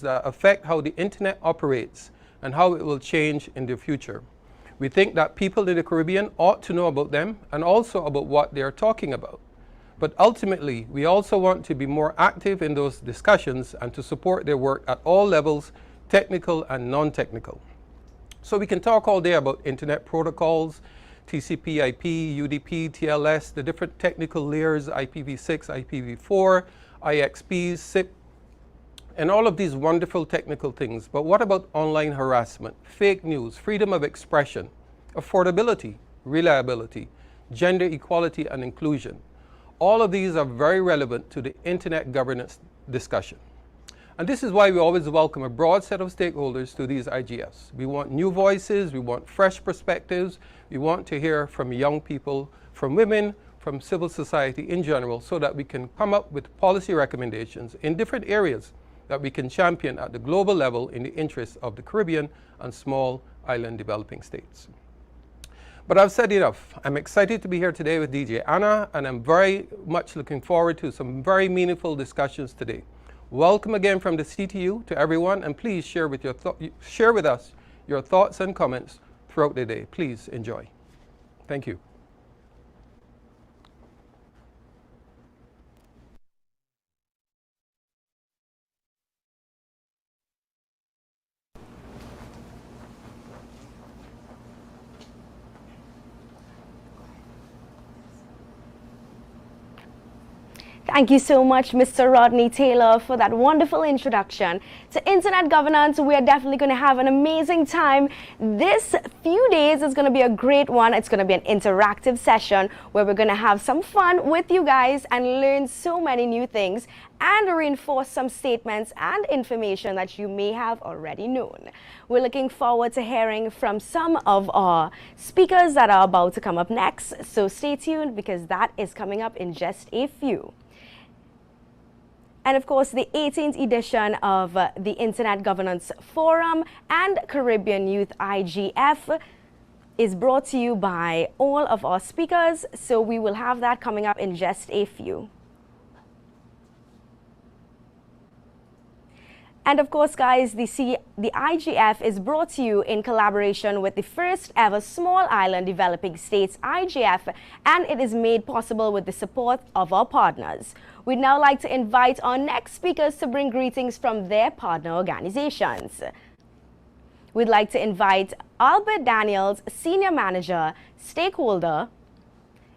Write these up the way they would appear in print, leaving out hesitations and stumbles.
that affect how the internet operates and how it will change in the future. We think that people in the Caribbean ought to know about them and also about what they are talking about. But ultimately, we also want to be more active in those discussions and to support their work at all levels, technical and non-technical. So we can talk all day about internet protocols, TCP, IP, UDP, TLS, the different technical layers, IPv6, IPv4, IXPs, SIP, and all of these wonderful technical things. But what about online harassment, fake news, freedom of expression, affordability, reliability, gender equality and inclusion? All of these are very relevant to the internet governance discussion. And this is why we always welcome a broad set of stakeholders to these IGFs. We want new voices, we want fresh perspectives, we want to hear from young people, from women, from civil society in general, so that we can come up with policy recommendations in different areas that we can champion at the global level in the interests of the Caribbean and small island developing states. But I've said enough. I'm excited to be here today with DJ Anna, and I'm very much looking forward to some very meaningful discussions today. Welcome again from the CTU to everyone, and please share with us your thoughts and comments throughout the day. Please enjoy. Thank you. Thank you so much, Mr. Rodney Taylor, for that wonderful introduction to internet governance. We are definitely going to have an amazing time. This few days is going to be a great one. It's going to be an interactive session where we're going to have some fun with you guys and learn so many new things and reinforce some statements and information that you may have already known. We're looking forward to hearing from some of our speakers that are about to come up next. So stay tuned, because that is coming up in just a few. And of course, the 18th edition of the Internet Governance Forum and Caribbean Youth IGF is brought to you by all of our speakers. So we will have that coming up in just a few. And of course, guys, the IGF is brought to you in collaboration with the first ever Small Island Developing States IGF, and it is made possible with the support of our partners. We'd now like to invite our next speakers to bring greetings from their partner organizations. We'd like to invite Albert Daniels, Senior Manager, Stakeholder,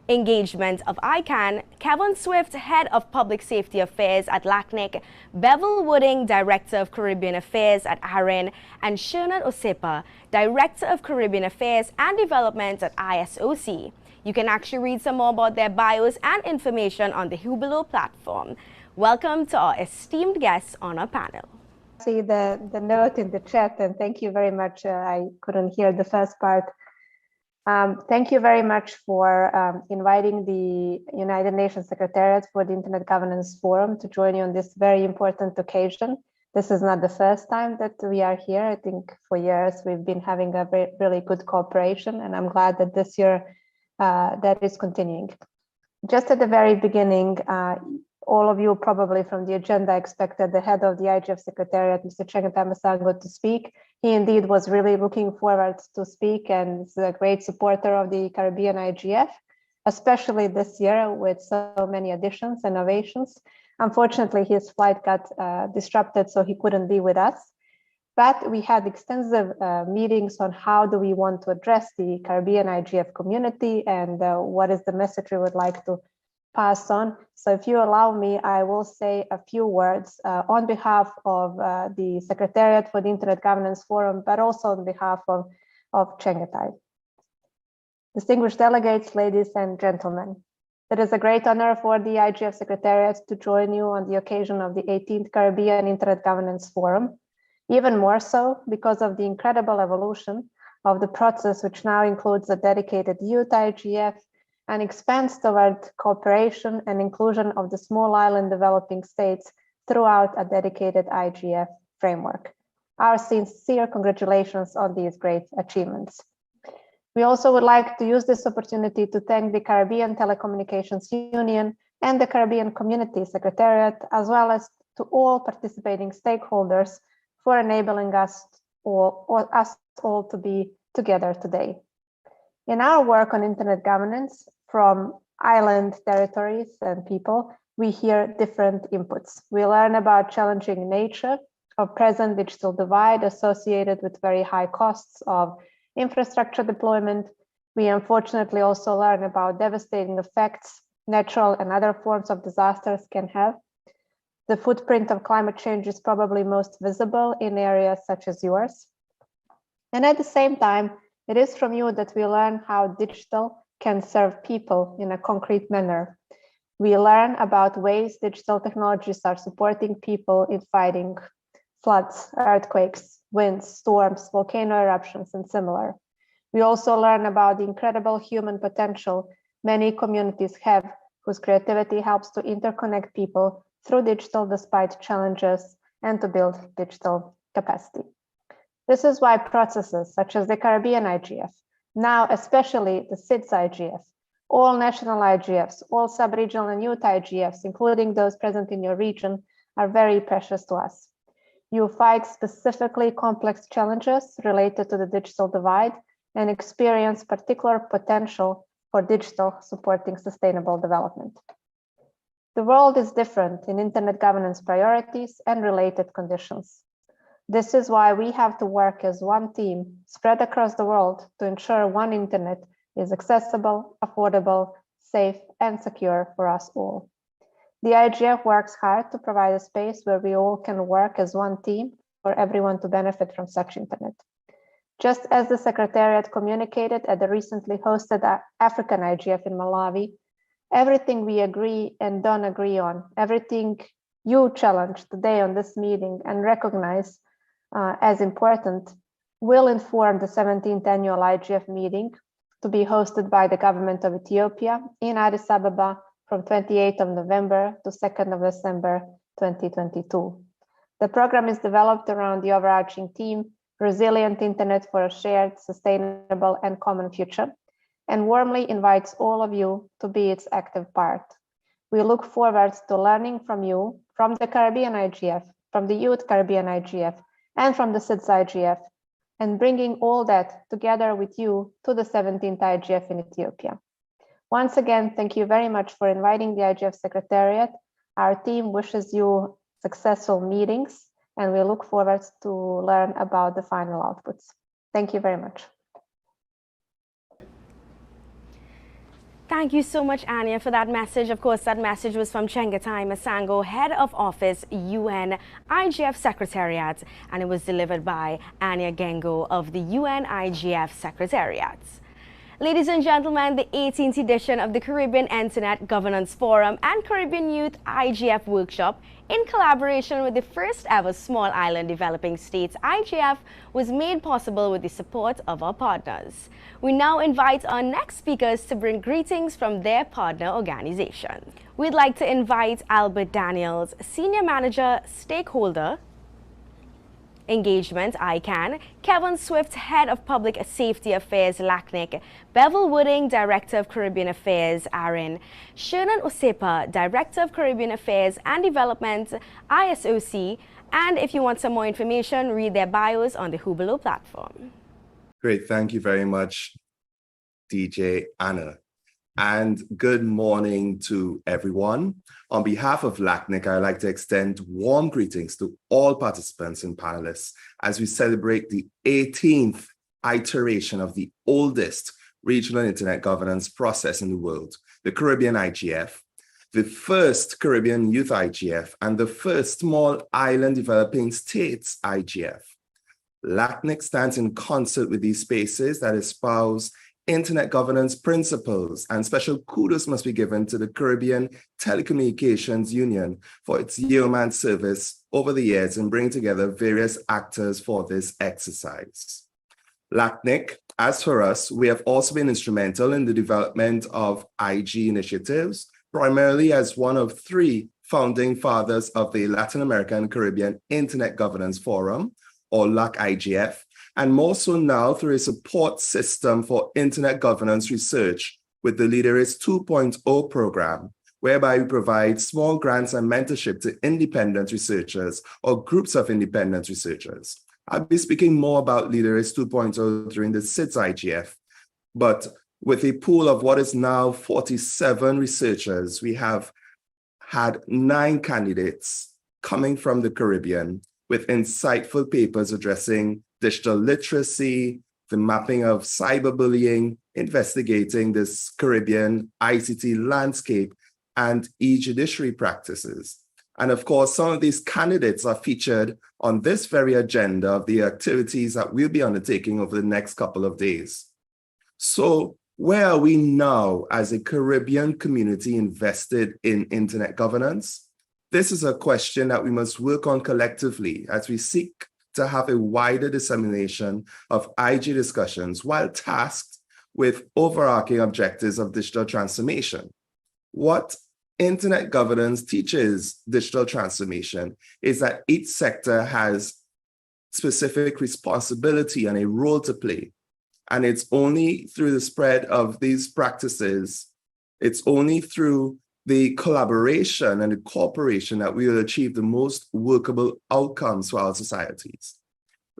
Engagement of ICANN, Kevon Swift, Head of Public Safety Affairs at LACNIC, Bevil Wooding, Director of Caribbean Affairs at ARIN, and Shernon Osepa, Director of Caribbean Affairs and Development at ISOC. You can actually read some more about their bios and information on the Hubilo platform. Welcome to our esteemed guests on our panel. See the note in the chat, and thank you very much. I couldn't hear the first part. Thank you very much for inviting the United Nations Secretariat for the Internet Governance Forum to join you on this very important occasion. This is not the first time that we are here. I think for years we've been having a really good cooperation, and I'm glad that this year that is continuing. Just at the very beginning, all of you probably from the agenda expected the head of the IGF Secretariat, Mr. Chengetai Masango, to speak. He indeed was really looking forward to speak, and is a great supporter of the Caribbean IGF, especially this year with so many additions and innovations. Unfortunately, his flight got disrupted, so he couldn't be with us. But we had extensive meetings on how do we want to address the Caribbean IGF community and what is the message we would like to pass on. So if you allow me, I will say a few words on behalf of the Secretariat for the Internet Governance Forum, but also on behalf of Chengetai. Distinguished delegates, ladies and gentlemen, it is a great honor for the IGF Secretariat to join you on the occasion of the 18th Caribbean Internet Governance Forum, even more so because of the incredible evolution of the process, which now includes a dedicated youth IGF and expands toward cooperation and inclusion of the small island developing states throughout a dedicated IGF framework. Our sincere congratulations on these great achievements. We also would like to use this opportunity to thank the Caribbean Telecommunications Union and the Caribbean Community Secretariat, as well as to all participating stakeholders for enabling us all to be together today. In our work on internet governance from island territories and people, we hear different inputs. We learn about challenging nature of present digital divide associated with very high costs of infrastructure deployment. We unfortunately also learn about devastating effects natural and other forms of disasters can have. The footprint of climate change is probably most visible in areas such as yours. And at the same time, it is from you that we learn how digital can serve people in a concrete manner. We learn about ways digital technologies are supporting people in fighting floods, earthquakes, winds, storms, volcano eruptions, and similar. We also learn about the incredible human potential many communities have, whose creativity helps to interconnect people through digital despite challenges and to build digital capacity. This is why processes such as the Caribbean IGF, now especially the SIDS IGF, all national IGFs, all sub-regional and youth IGFs, including those present in your region, are very precious to us. You fight specifically complex challenges related to the digital divide and experience particular potential for digital supporting sustainable development. The world is different in internet governance priorities and related conditions. This is why we have to work as one team spread across the world to ensure one internet is accessible, affordable, safe, and secure for us all. The IGF works hard to provide a space where we all can work as one team for everyone to benefit from such internet. Just as the Secretariat communicated at the recently hosted African IGF in Malawi, everything we agree and don't agree on, everything you challenge today on this meeting and recognize as important, will inform the 17th annual IGF meeting to be hosted by the government of Ethiopia in Addis Ababa from 28th of November to 2nd of December 2022. The program is developed around the overarching theme, Resilient Internet for a Shared, Sustainable and Common Future, and warmly invites all of you to be its active part. We look forward to learning from you, from the Caribbean IGF, from the Youth Caribbean IGF, and from the SIDS IGF, and bringing all that together with you to the 17th IGF in Ethiopia. Once again, thank you very much for inviting the IGF Secretariat. Our team wishes you successful meetings, and we look forward to learn about the final outputs. Thank you very much. Thank you so much, Anya, for that message. Of course, that message was from Chengetai Masango, Head of Office, UN IGF Secretariat, and it was delivered by Anya Gengo of the UN IGF Secretariat. Ladies and gentlemen, the 18th edition of the Caribbean Internet Governance Forum and Caribbean Youth IGF Workshop, in collaboration with the first ever Small Island Developing States IGF, was made possible with the support of our partners. We now invite our next speakers to bring greetings from their partner organization. We'd like to invite Albert Daniels, Senior Manager, Stakeholder Engagement, ICANN, Kevon Swift, Head of Public Safety Affairs, LACNIC, Bevil Wooding, Director of Caribbean Affairs, ARIN, Shernon Osepa, Director of Caribbean Affairs and Development, ISOC, and if you want some more information, read their bios on the Hubelo platform. Great, thank you very much, DJ Anna. And good morning to everyone. On behalf of LACNIC, I'd like to extend warm greetings to all participants and panelists as we celebrate the 18th iteration of the oldest regional internet governance process in the world, the Caribbean IGF, the first Caribbean Youth IGF, and the first Small Island Developing States IGF. LACNIC stands in concert with these spaces that espouse internet governance principles, and special kudos must be given to the Caribbean Telecommunications Union for its yeoman service over the years in bringing together various actors for this exercise. LACNIC, as for us, we have also been instrumental in the development of IG initiatives, primarily as one of 3 founding fathers of the Latin American Caribbean Internet Governance Forum, or LAC-IGF, and more so now through a support system for internet governance research with the Leaders 2.0 program, whereby we provide small grants and mentorship to independent researchers or groups of independent researchers. I'll be speaking more about Leaders 2.0 during the CITS IGF, but with a pool of what is now 47 researchers, we have had 9 candidates coming from the Caribbean with insightful papers addressing digital literacy, the mapping of cyberbullying, investigating this Caribbean ICT landscape, and e-judiciary practices. And of course, some of these candidates are featured on this very agenda of the activities that we'll be undertaking over the next couple of days. So where are we now as a Caribbean community invested in internet governance? This is a question that we must work on collectively as we seek to have a wider dissemination of IG discussions while tasked with overarching objectives of digital transformation. What internet governance teaches digital transformation is that each sector has specific responsibility and a role to play. And it's only through the spread of these practices, it's only through the collaboration and the cooperation that we will achieve the most workable outcomes for our societies.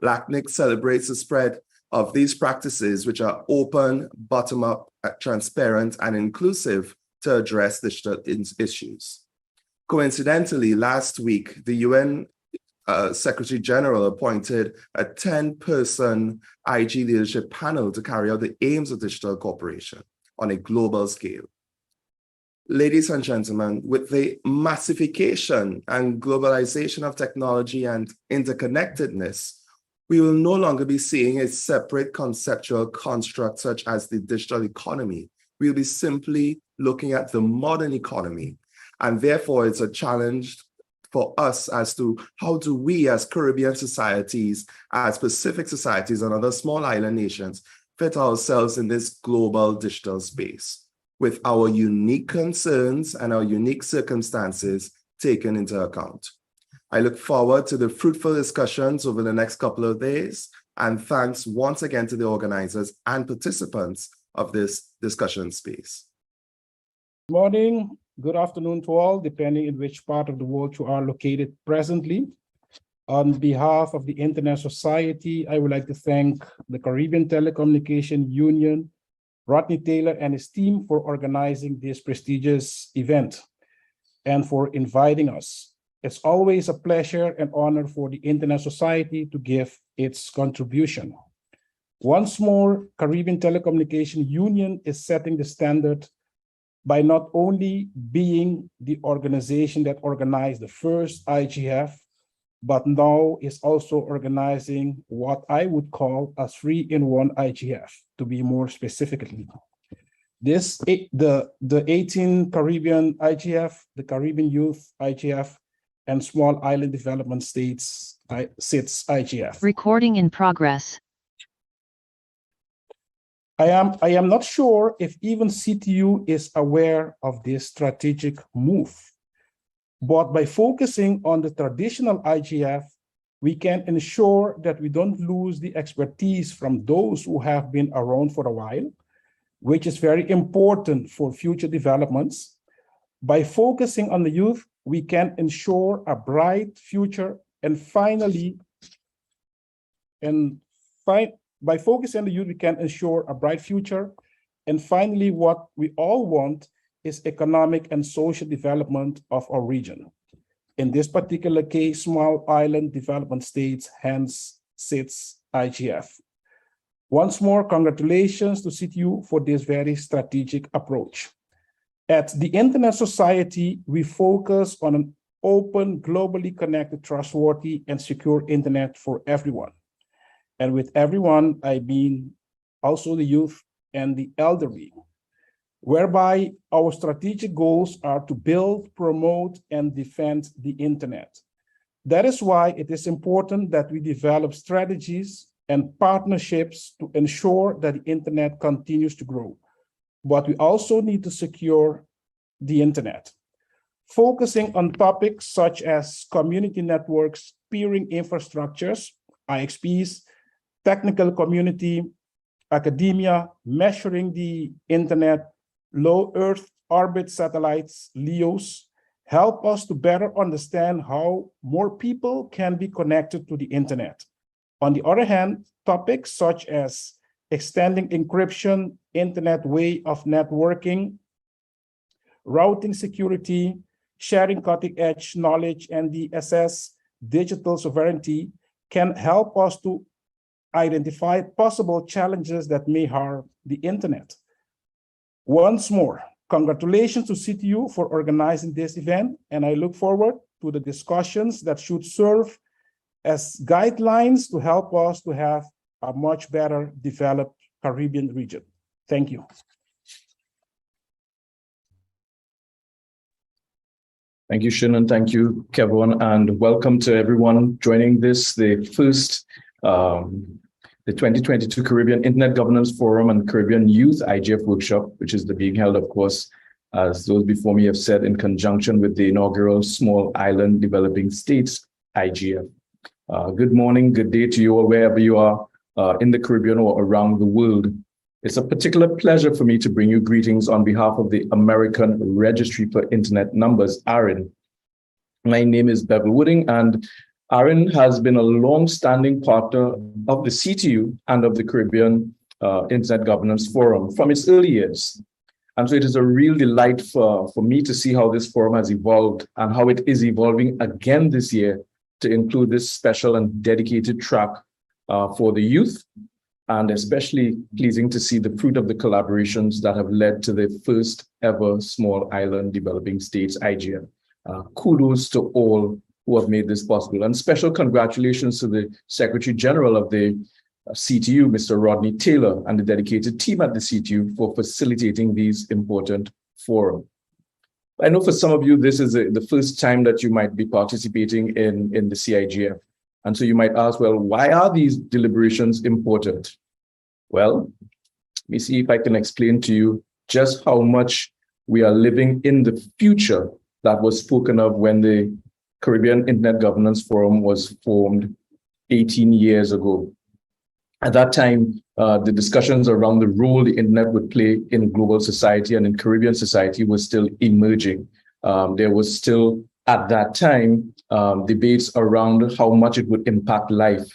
LACNIC celebrates the spread of these practices, which are open, bottom-up, transparent, and inclusive to address digital issues. Coincidentally, last week, the UN Secretary General appointed a 10-person IG leadership panel to carry out the aims of digital cooperation on a global scale. Ladies and gentlemen, with the massification and globalization of technology and interconnectedness, we will no longer be seeing a separate conceptual construct such as the digital economy. We'll be simply looking at the modern economy. And therefore, it's a challenge for us as to how do we as Caribbean societies, as Pacific societies and other small island nations fit ourselves in this global digital space with our unique concerns and our unique circumstances taken into account. I look forward to the fruitful discussions over the next couple of days, and thanks once again to the organizers and participants of this discussion space. Good morning, good afternoon to all, depending in which part of the world you are located presently. On behalf of the Internet Society, I would like to thank the Caribbean Telecommunication Union, Rodney Taylor and his team for organizing this prestigious event and for inviting us. It's always a pleasure and honor for the Internet Society to give its contribution. Once more, Caribbean Telecommunication Union is setting the standard by not only being the organization that organized the first IGF, but now is also organizing what I would call a 3-in-1 IGF, to be more specifically. The 18 Caribbean IGF, the Caribbean Youth IGF, and Small Island Development States SITS IGF. Recording in progress. I am not sure if even CTU is aware of this strategic move, but by focusing on the traditional IGF, we can ensure that we don't lose the expertise from those who have been around for a while, which is very important for future developments. By focusing on the youth, we can ensure a bright future, and finally, by focusing on the youth, we can ensure a bright future. And finally, what we all want is economic and social development of our region. In this particular case, Small Island Development States, hence SITS IGF. Once more, congratulations to CTU for this very strategic approach. At the Internet Society, we focus on an open, globally connected, trustworthy, and secure internet for everyone. And with everyone, I mean also the youth and the elderly, whereby our strategic goals are to build, promote, and defend the internet. That is why it is important that we develop strategies and partnerships to ensure that the internet continues to grow. But we also need to secure the internet, focusing on topics such as community networks, peering infrastructures, IXPs, technical community, academia, measuring the internet, low Earth orbit satellites, LEOs, help us to better understand how more people can be connected to the internet. On the other hand, topics such as extending encryption, internet way of networking, routing security, sharing cutting-edge knowledge, and the assess digital sovereignty can help us to identify possible challenges that may harm the internet. Once more, congratulations to CTU for organizing this event, and I look forward to the discussions that should serve as guidelines to help us to have a much better developed Caribbean region. Thank you. Thank you, Shernon. Thank you, Kevon, and welcome to everyone joining this, the first, the 2022 Caribbean Internet Governance Forum and Caribbean Youth IGF Workshop, which is being held, of course, as those before me have said, in conjunction with the inaugural Small Island Developing States IGF. Good morning, good day to you all, wherever you are in the Caribbean or around the world. It's a particular pleasure for me to bring you greetings on behalf of the American Registry for Internet Numbers, ARIN. My name is Bevil, and ARIN has been a long-standing partner of the CTU and of the Caribbean Internet Governance Forum from its early years. And so it is a real delight for me to see how this forum has evolved and how it is evolving again this year to include this special and dedicated track for the youth, and especially pleasing to see the fruit of the collaborations that have led to the first ever Small Island Developing States IGF. Kudos to all who have made this possible, and special congratulations to the Secretary General of the CTU, Mr. Rodney Taylor, and the dedicated team at the CTU for facilitating these important forums. I know for some of you, this is the first time that you might be participating in the CIGF. And so you might ask, well, why are these deliberations important? Well, let me see if I can explain to you just how much we are living in the future that was spoken of when the Caribbean Internet Governance Forum was formed 18 years ago. At that time, the discussions around the role the internet would play in global society and in Caribbean society was still emerging. There was still, at that time, debates around how much it would impact life.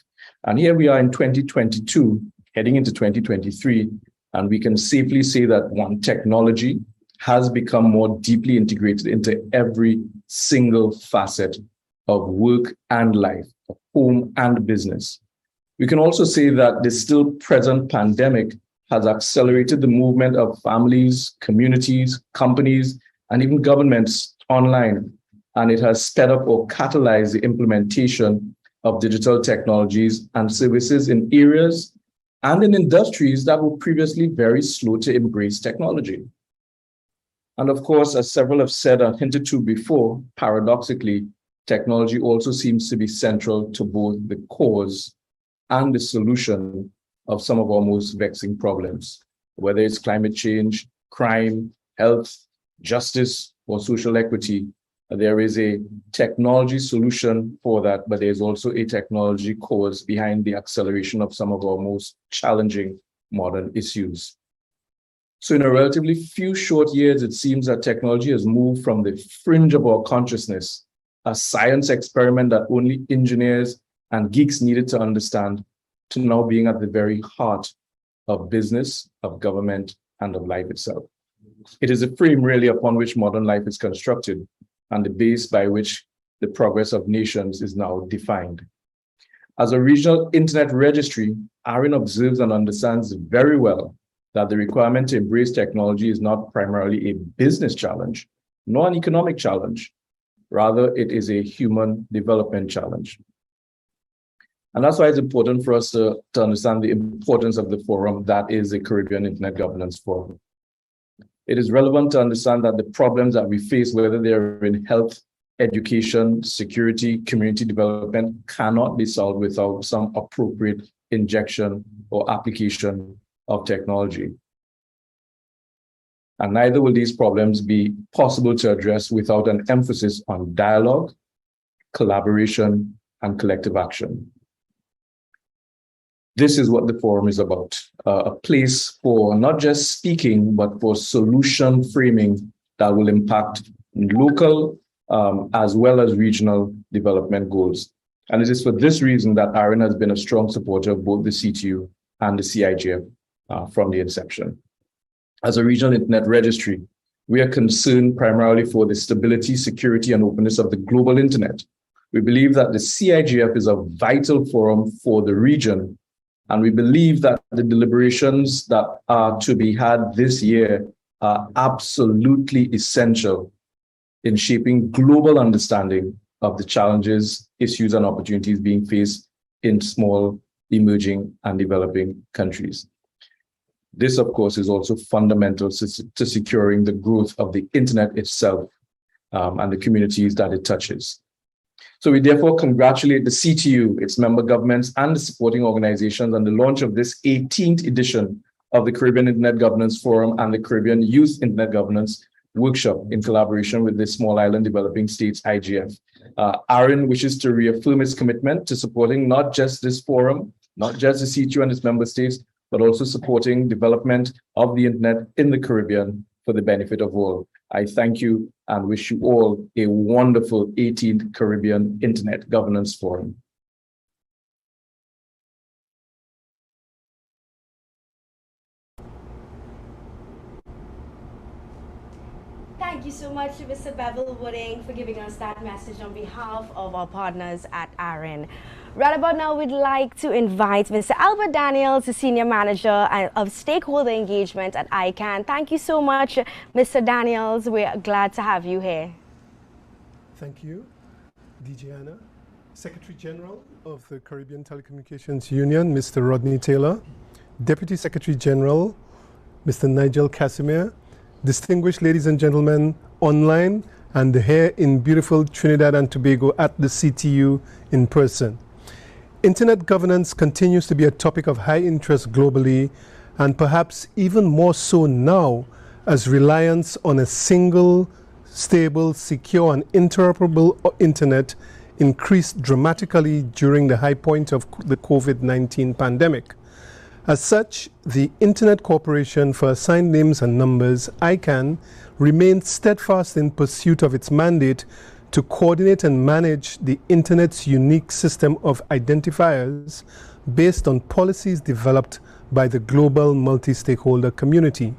And here we are in 2022, heading into 2023, and we can safely say that one, technology has become more deeply integrated into every single facet of work and life, of home and business. We can also say that the still present pandemic has accelerated the movement of families, communities, companies, and even governments online. And it has sped up or catalyzed the implementation of digital technologies and services in areas and in industries that were previously very slow to embrace technology. And of course, as several have said and hinted to before, paradoxically, technology also seems to be central to both the cause and the solution of some of our most vexing problems, whether it's climate change, crime, health, justice, or social equity. There is a technology solution for that, but there's also a technology cause behind the acceleration of some of our most challenging modern issues. So in a relatively few short years, it seems that technology has moved from the fringe of our consciousness, a science experiment that only engineers and geeks needed to understand, to now being at the very heart of business, of government, and of life itself. It is a frame really upon which modern life is constructed, and the base by which the progress of nations is now defined. As a regional internet registry, ARIN observes and understands very well that the requirement to embrace technology is not primarily a business challenge, nor an economic challenge. Rather, it is a human development challenge. And that's why it's important for us to understand the importance of the forum that is the Caribbean Internet Governance Forum. It is relevant to understand that the problems that we face, whether they're in health, education, security, community development, cannot be solved without some appropriate injection or application of technology. And neither will these problems be possible to address without an emphasis on dialogue, collaboration, and collective action. This is what the forum is about, a place for not just speaking, but for solution framing that will impact local as well as regional development goals. And it is for this reason that ARIN has been a strong supporter of both the CTU and the CIGF from the inception. As a regional internet registry, we are concerned primarily for the stability, security, and openness of the global internet. We believe that the CIGF is a vital forum for the region, and we believe that the deliberations that are to be had this year are absolutely essential in shaping global understanding of the challenges, issues, and opportunities being faced in small, emerging, and developing countries. This, of course, is also fundamental to securing the growth of the internet itself and the communities that it touches. So we therefore congratulate the CTU, its member governments, and the supporting organizations on the launch of this 18th edition of the Caribbean Internet Governance Forum and the Caribbean Youth Internet Governance Workshop in collaboration with the Small Island Developing States IGF. ARIN wishes to reaffirm its commitment to supporting not just this forum, not just the CTU and its member states, but also supporting development of the internet in the Caribbean for the benefit of all. I thank you and wish you all a wonderful 18th Caribbean Internet Governance Forum. Thank you so much, Mr. Bevil Wooding, for giving us that message on behalf of our partners at ARIN. Right about now, we'd like to invite Mr. Albert Daniels, the Senior Manager of Stakeholder Engagement at ICANN. Thank you so much, Mr. Daniels. We're glad to have you here. Thank you, DJ Anna. Secretary General of the Caribbean Telecommunications Union, Mr. Rodney Taylor. Deputy Secretary General, Mr. Nigel Cassimire. Distinguished ladies and gentlemen online and here in beautiful Trinidad and Tobago at the CTU in person. Internet governance continues to be a topic of high interest globally, and perhaps even more so now as reliance on a single, stable, secure, and interoperable internet increased dramatically during the high point of the COVID-19 pandemic. As such, the Internet Corporation for Assigned Names and Numbers, ICANN, remains steadfast in pursuit of its mandate to coordinate and manage the Internet's unique system of identifiers based on policies developed by the global multi-stakeholder community.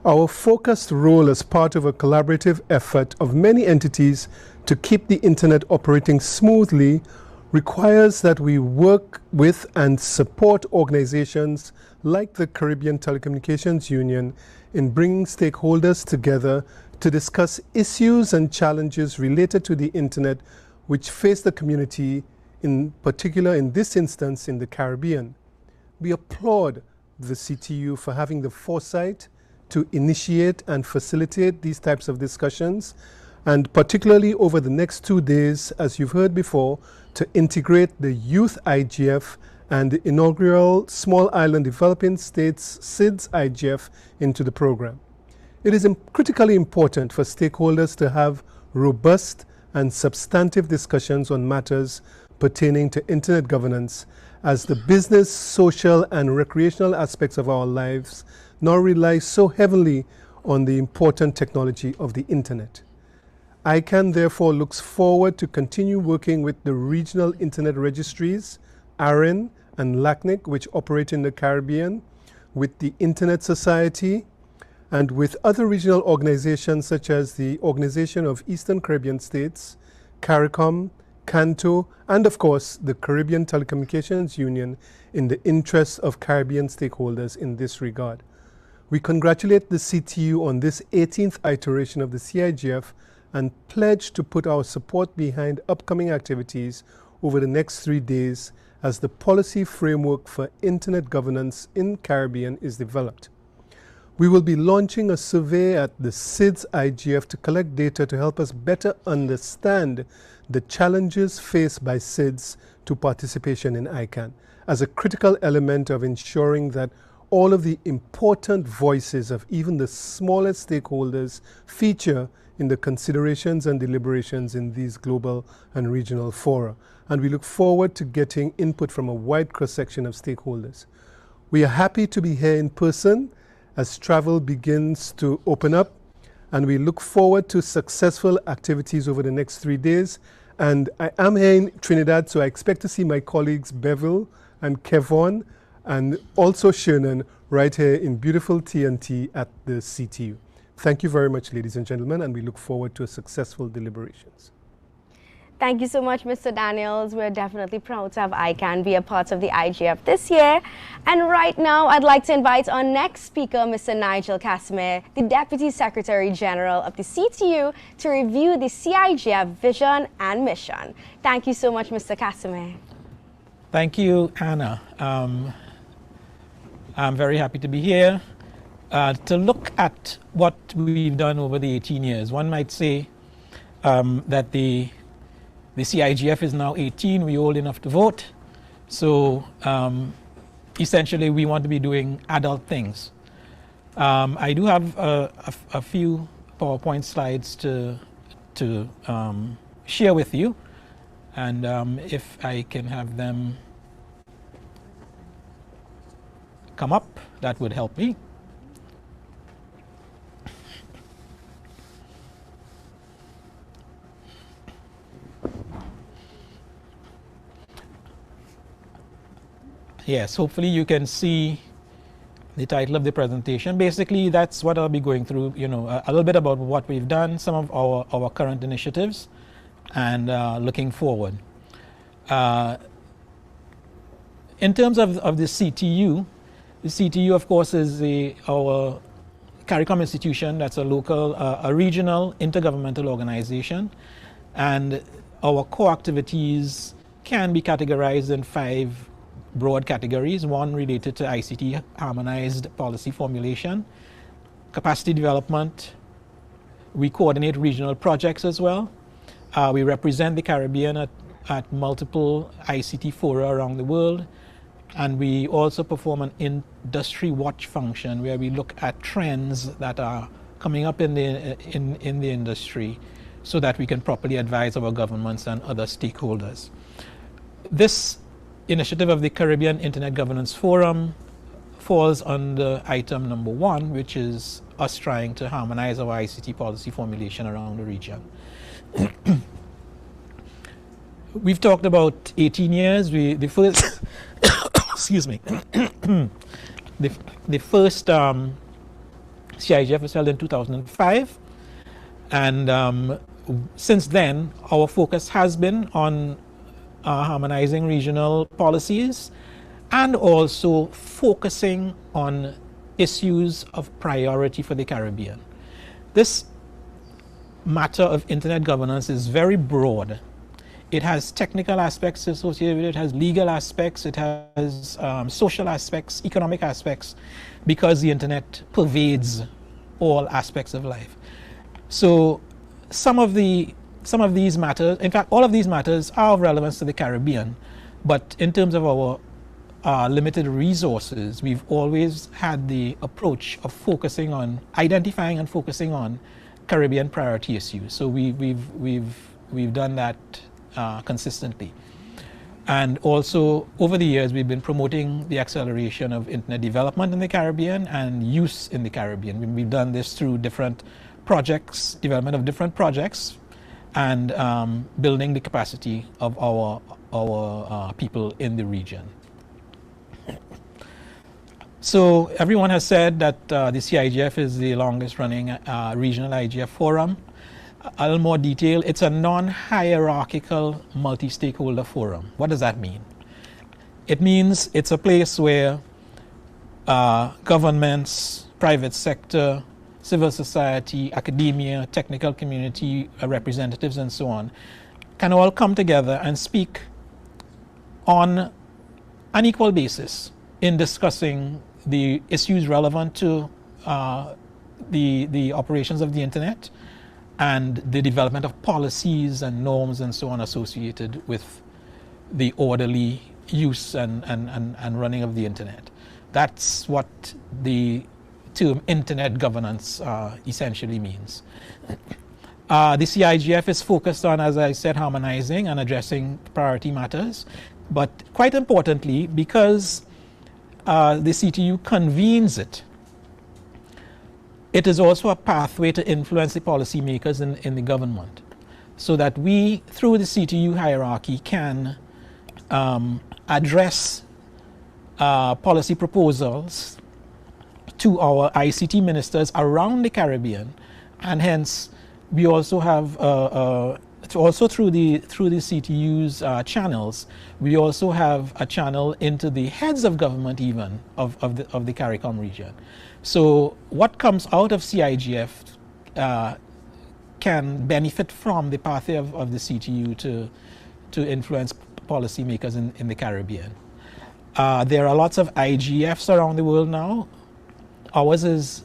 Our focused role as part of a collaborative effort of many entities to keep the Internet operating smoothly requires that we work with and support organizations like the Caribbean Telecommunications Union in bringing stakeholders together to discuss issues and challenges related to the internet which face the community, in particular in this instance in the Caribbean. We applaud the CTU for having the foresight to initiate and facilitate these types of discussions, and particularly over the next 2 days, as you've heard before, to integrate the Youth IGF and the inaugural Small Island Developing States SIDS IGF into the program. It is critically important for stakeholders to have robust and substantive discussions on matters pertaining to internet governance, as the business, social, and recreational aspects of our lives now rely so heavily on the important technology of the internet. ICANN therefore looks forward to continue working with the regional internet registries, ARIN and LACNIC, which operate in the Caribbean, with the Internet Society, and with other regional organizations such as the Organization of Eastern Caribbean States, CARICOM, CANTO, and of course the Caribbean Telecommunications Union, in the interests of Caribbean stakeholders in this regard. We congratulate the CTU on this 18th iteration of the CIGF and pledge to put our support behind upcoming activities over the next 3 days as the policy framework for internet governance in Caribbean is developed. We will be launching a survey at the SIDS IGF to collect data to help us better understand the challenges faced by SIDS to participation in ICANN as a critical element of ensuring that all of the important voices of even the smallest stakeholders feature in the considerations and deliberations in these global and regional fora. And we look forward to getting input from a wide cross-section of stakeholders. We are happy to be here in person as travel begins to open up, and we look forward to successful activities over the next 3 days. And I am here in Trinidad, so I expect to see my colleagues Bevil and Kevon and also Shernon right here in beautiful TNT at the CTU. Thank you very much, ladies and gentlemen, and we look forward to successful deliberations. Thank you so much, Mr. Daniels. We're definitely proud to have ICANN be a part of the IGF this year. And right now, I'd like to invite our next speaker, Mr. Nigel Cassimire, the Deputy Secretary General of the CTU, to review the CIGF vision and mission. Thank you so much, Mr. Cassimire. Thank you, Anna. I'm very happy to be here to look at what we've done over the 18 years. One might say that the CIGF is now 18, we're old enough to vote. So essentially we want to be doing adult things. I do have a few PowerPoint slides to share with you. And if I can have them come up, that would help me. Yes, hopefully you can see the title of the presentation. Basically, that's what I'll be going through, you know, a little bit about what we've done, some of our current initiatives, and looking forward. In terms of the CTU, of course, is our CARICOM institution. That's a local, a regional intergovernmental organization. And our core activities can be categorized in 5 broad categories. One related to ICT harmonized policy formulation, capacity development. We coordinate regional projects as well. We represent the Caribbean at multiple ICT fora around the world. And we also perform an industry watch function where we look at trends that are coming up in the industry so that we can properly advise our governments and other stakeholders. This initiative of the Caribbean Internet Governance Forum falls under item number 1, which is us trying to harmonize our ICT policy formulation around the region. We've talked about 18 years. The first, excuse me, the first CIGF was held in 2005, and since then our focus has been on harmonizing regional policies and also focusing on issues of priority for the Caribbean. This matter of internet governance is very broad. It has technical aspects associated with it, it has legal aspects, it has social aspects, economic aspects, because the internet pervades all aspects of life. So some of these matters, in fact, all of these matters are of relevance to the Caribbean, but in terms of our limited resources, we've always had the approach of focusing on, identifying and focusing on Caribbean priority issues. So we've done that consistently. And also, over the years, we've been promoting the acceleration of internet development in the Caribbean and use in the Caribbean. We've done this through different projects, development of different projects, and building the capacity of our people in the region. So everyone has said that the CIGF is the longest running regional IGF forum. A little more detail, it's a non-hierarchical multi-stakeholder forum. What does that mean? It means it's a place where governments, private sector, civil society, academia, technical community representatives, and so on, can all come together and speak on an equal basis in discussing the issues relevant to the operations of the internet and the development of policies and norms and so on associated with the orderly use and running of the internet. That's what the term internet governance essentially means. The CIGF is focused on, as I said, harmonizing and addressing priority matters, but quite importantly, because the CTU convenes it, it is also a pathway to influence the policymakers in the government, so that we, through the CTU hierarchy, can address policy proposals to our ICT ministers around the Caribbean, and hence we also have also through the CTU's channels, we also have a channel into the heads of government even of the CARICOM region. So what comes out of CIGF can benefit from the pathway of the CTU to influence policymakers in the Caribbean. There are lots of IGFs around the world now. Ours is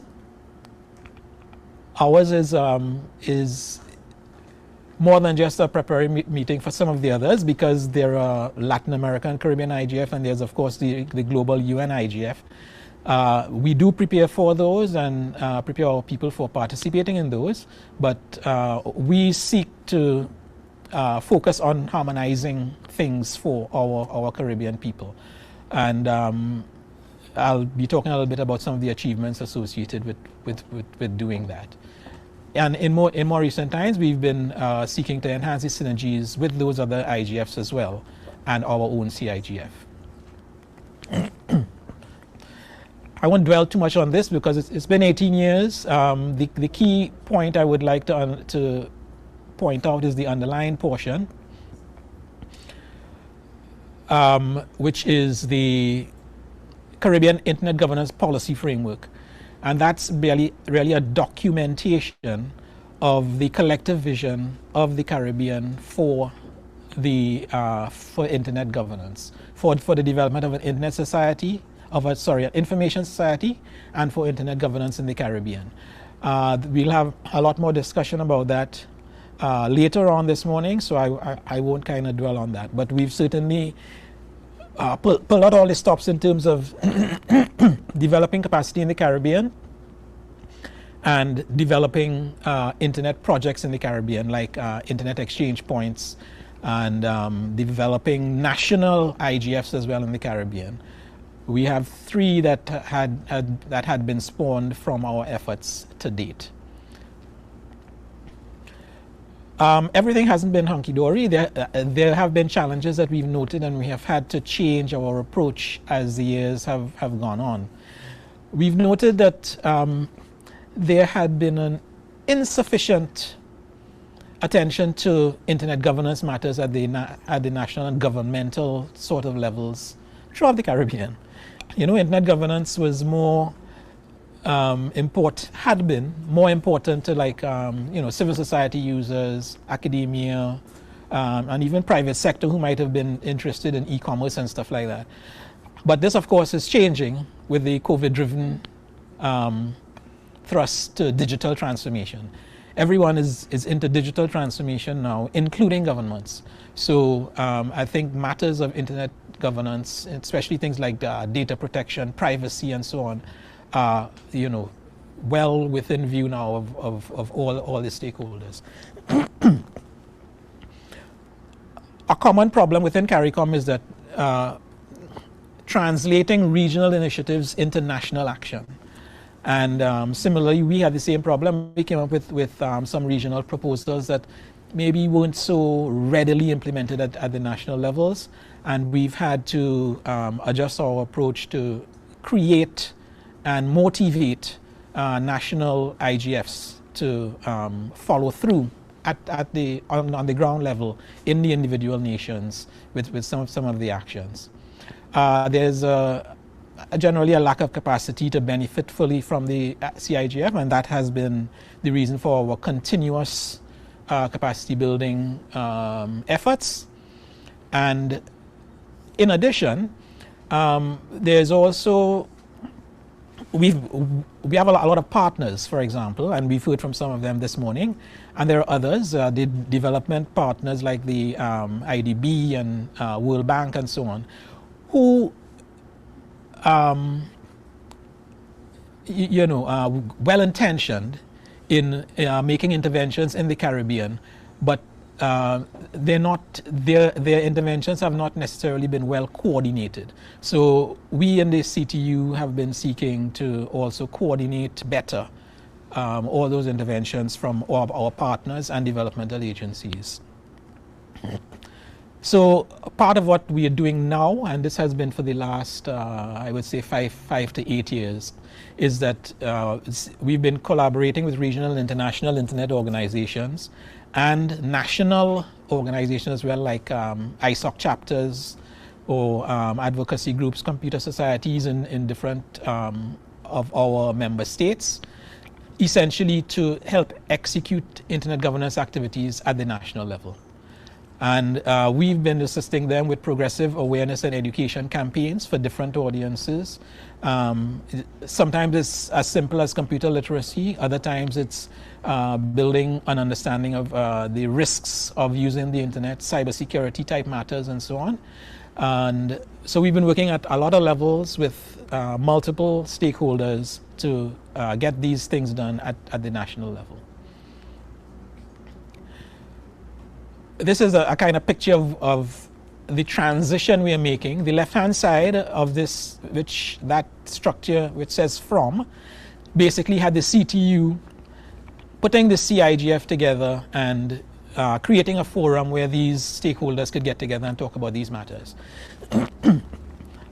more than just a preparatory meeting for some of the others, because there are Latin American Caribbean IGF, and there's of course the global UN IGF. We do prepare for those and prepare our people for participating in those, but we seek to focus on harmonizing things for our Caribbean people. And I'll be talking a little bit about some of the achievements associated with doing that. And in more recent times, we've been seeking to enhance the synergies with those other IGFs as well, and our own CIGF. I won't dwell too much on this because it's been 18 years. The key point I would like to point out is the underlying portion, which is the Caribbean Internet Governance Policy Framework. And that's really a documentation of the collective vision of the Caribbean for internet governance, for the development of an internet society, an information society, and for internet governance in the Caribbean. We'll have a lot more discussion about that later on this morning, so I won't kind of dwell on that. But we've certainly pulled out all the stops in terms of developing capacity in the Caribbean and developing internet projects in the Caribbean, like internet exchange points, and developing national IGFs as well in the Caribbean. We have 3 that had been spawned from our efforts to date. Everything hasn't been hunky-dory. There have been challenges that we've noted, and we have had to change our approach as the years have gone on. We've noted that there had been an insufficient attention to internet governance matters at the national and governmental sort of levels throughout the Caribbean. Internet governance was more had been more important to civil society users, academia, and even private sector who might have been interested in e-commerce and stuff like that. But this, of course, is changing with the COVID-driven thrust to digital transformation. Everyone is into digital transformation now, including governments. So I think matters of internet governance, especially things like data protection, privacy, and so on, are well within view now of all the stakeholders. A common problem within CARICOM is that translating regional initiatives into national action. And similarly, we had the same problem. We came up with some regional proposals that maybe weren't so readily implemented at the national levels, and we've had to adjust our approach to create and motivate national IGFs to follow through on the ground level in the individual nations with some of the actions. There's generally a lack of capacity to benefit fully from the CIGF, and that has been the reason for our continuous capacity building efforts. And in addition, there's also we have a lot of partners, for example, and we've heard from some of them this morning, and there are others, the development partners like the IDB and World Bank and so on, who well-intentioned in making interventions in the Caribbean, but their interventions have not necessarily been well coordinated. So we in the CTU have been seeking to also coordinate better all those interventions from all of our partners and developmental agencies. So part of what we are doing now, and this has been for the last, I would say 5 to 8 years, is that we've been collaborating with regional and international internet organizations and national organizations as well, like ISOC chapters or advocacy groups, computer societies in different of our member states, essentially to help execute internet governance activities at the national level. And we've been assisting them with progressive awareness and education campaigns for different audiences. Sometimes it's as simple as computer literacy. Other times it's building an understanding of the risks of using the internet, cybersecurity type matters, and so on. And so we've been working at a lot of levels with multiple stakeholders to get these things done at the national level. This is a kind of picture of the transition we are making. The left-hand side of this, that structure which says from, basically had the CTU putting the CIGF together and creating a forum where these stakeholders could get together and talk about these matters.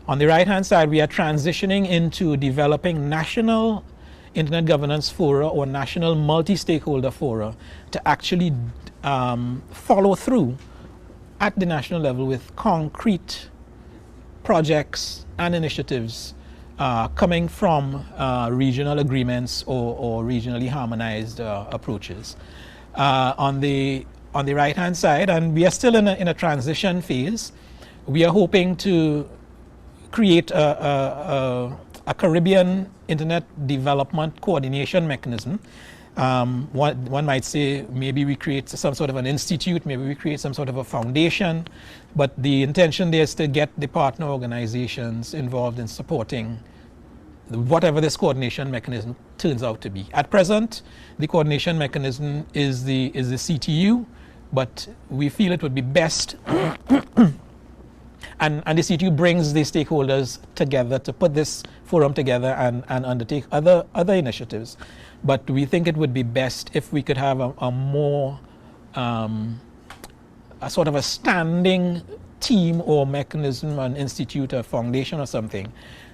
On the right-hand side, we are transitioning into developing national internet governance fora or national multi-stakeholder fora to actually follow through at the national level with concrete projects and initiatives coming from regional agreements or regionally harmonized approaches. On the right-hand side, and we are still in a transition phase, we are hoping to create a Caribbean internet development coordination mechanism. One might say maybe we create some sort of an institute, maybe we create some sort of a foundation, but the intention there is to get the partner organizations involved in supporting whatever this coordination mechanism turns out to be. At present, the coordination mechanism is the CTU, but we feel it would be best and the CTU brings the stakeholders together to put this forum together and undertake other initiatives. But we think it would be best if we could have a more, a sort of a standing team or mechanism, an institute, a foundation or something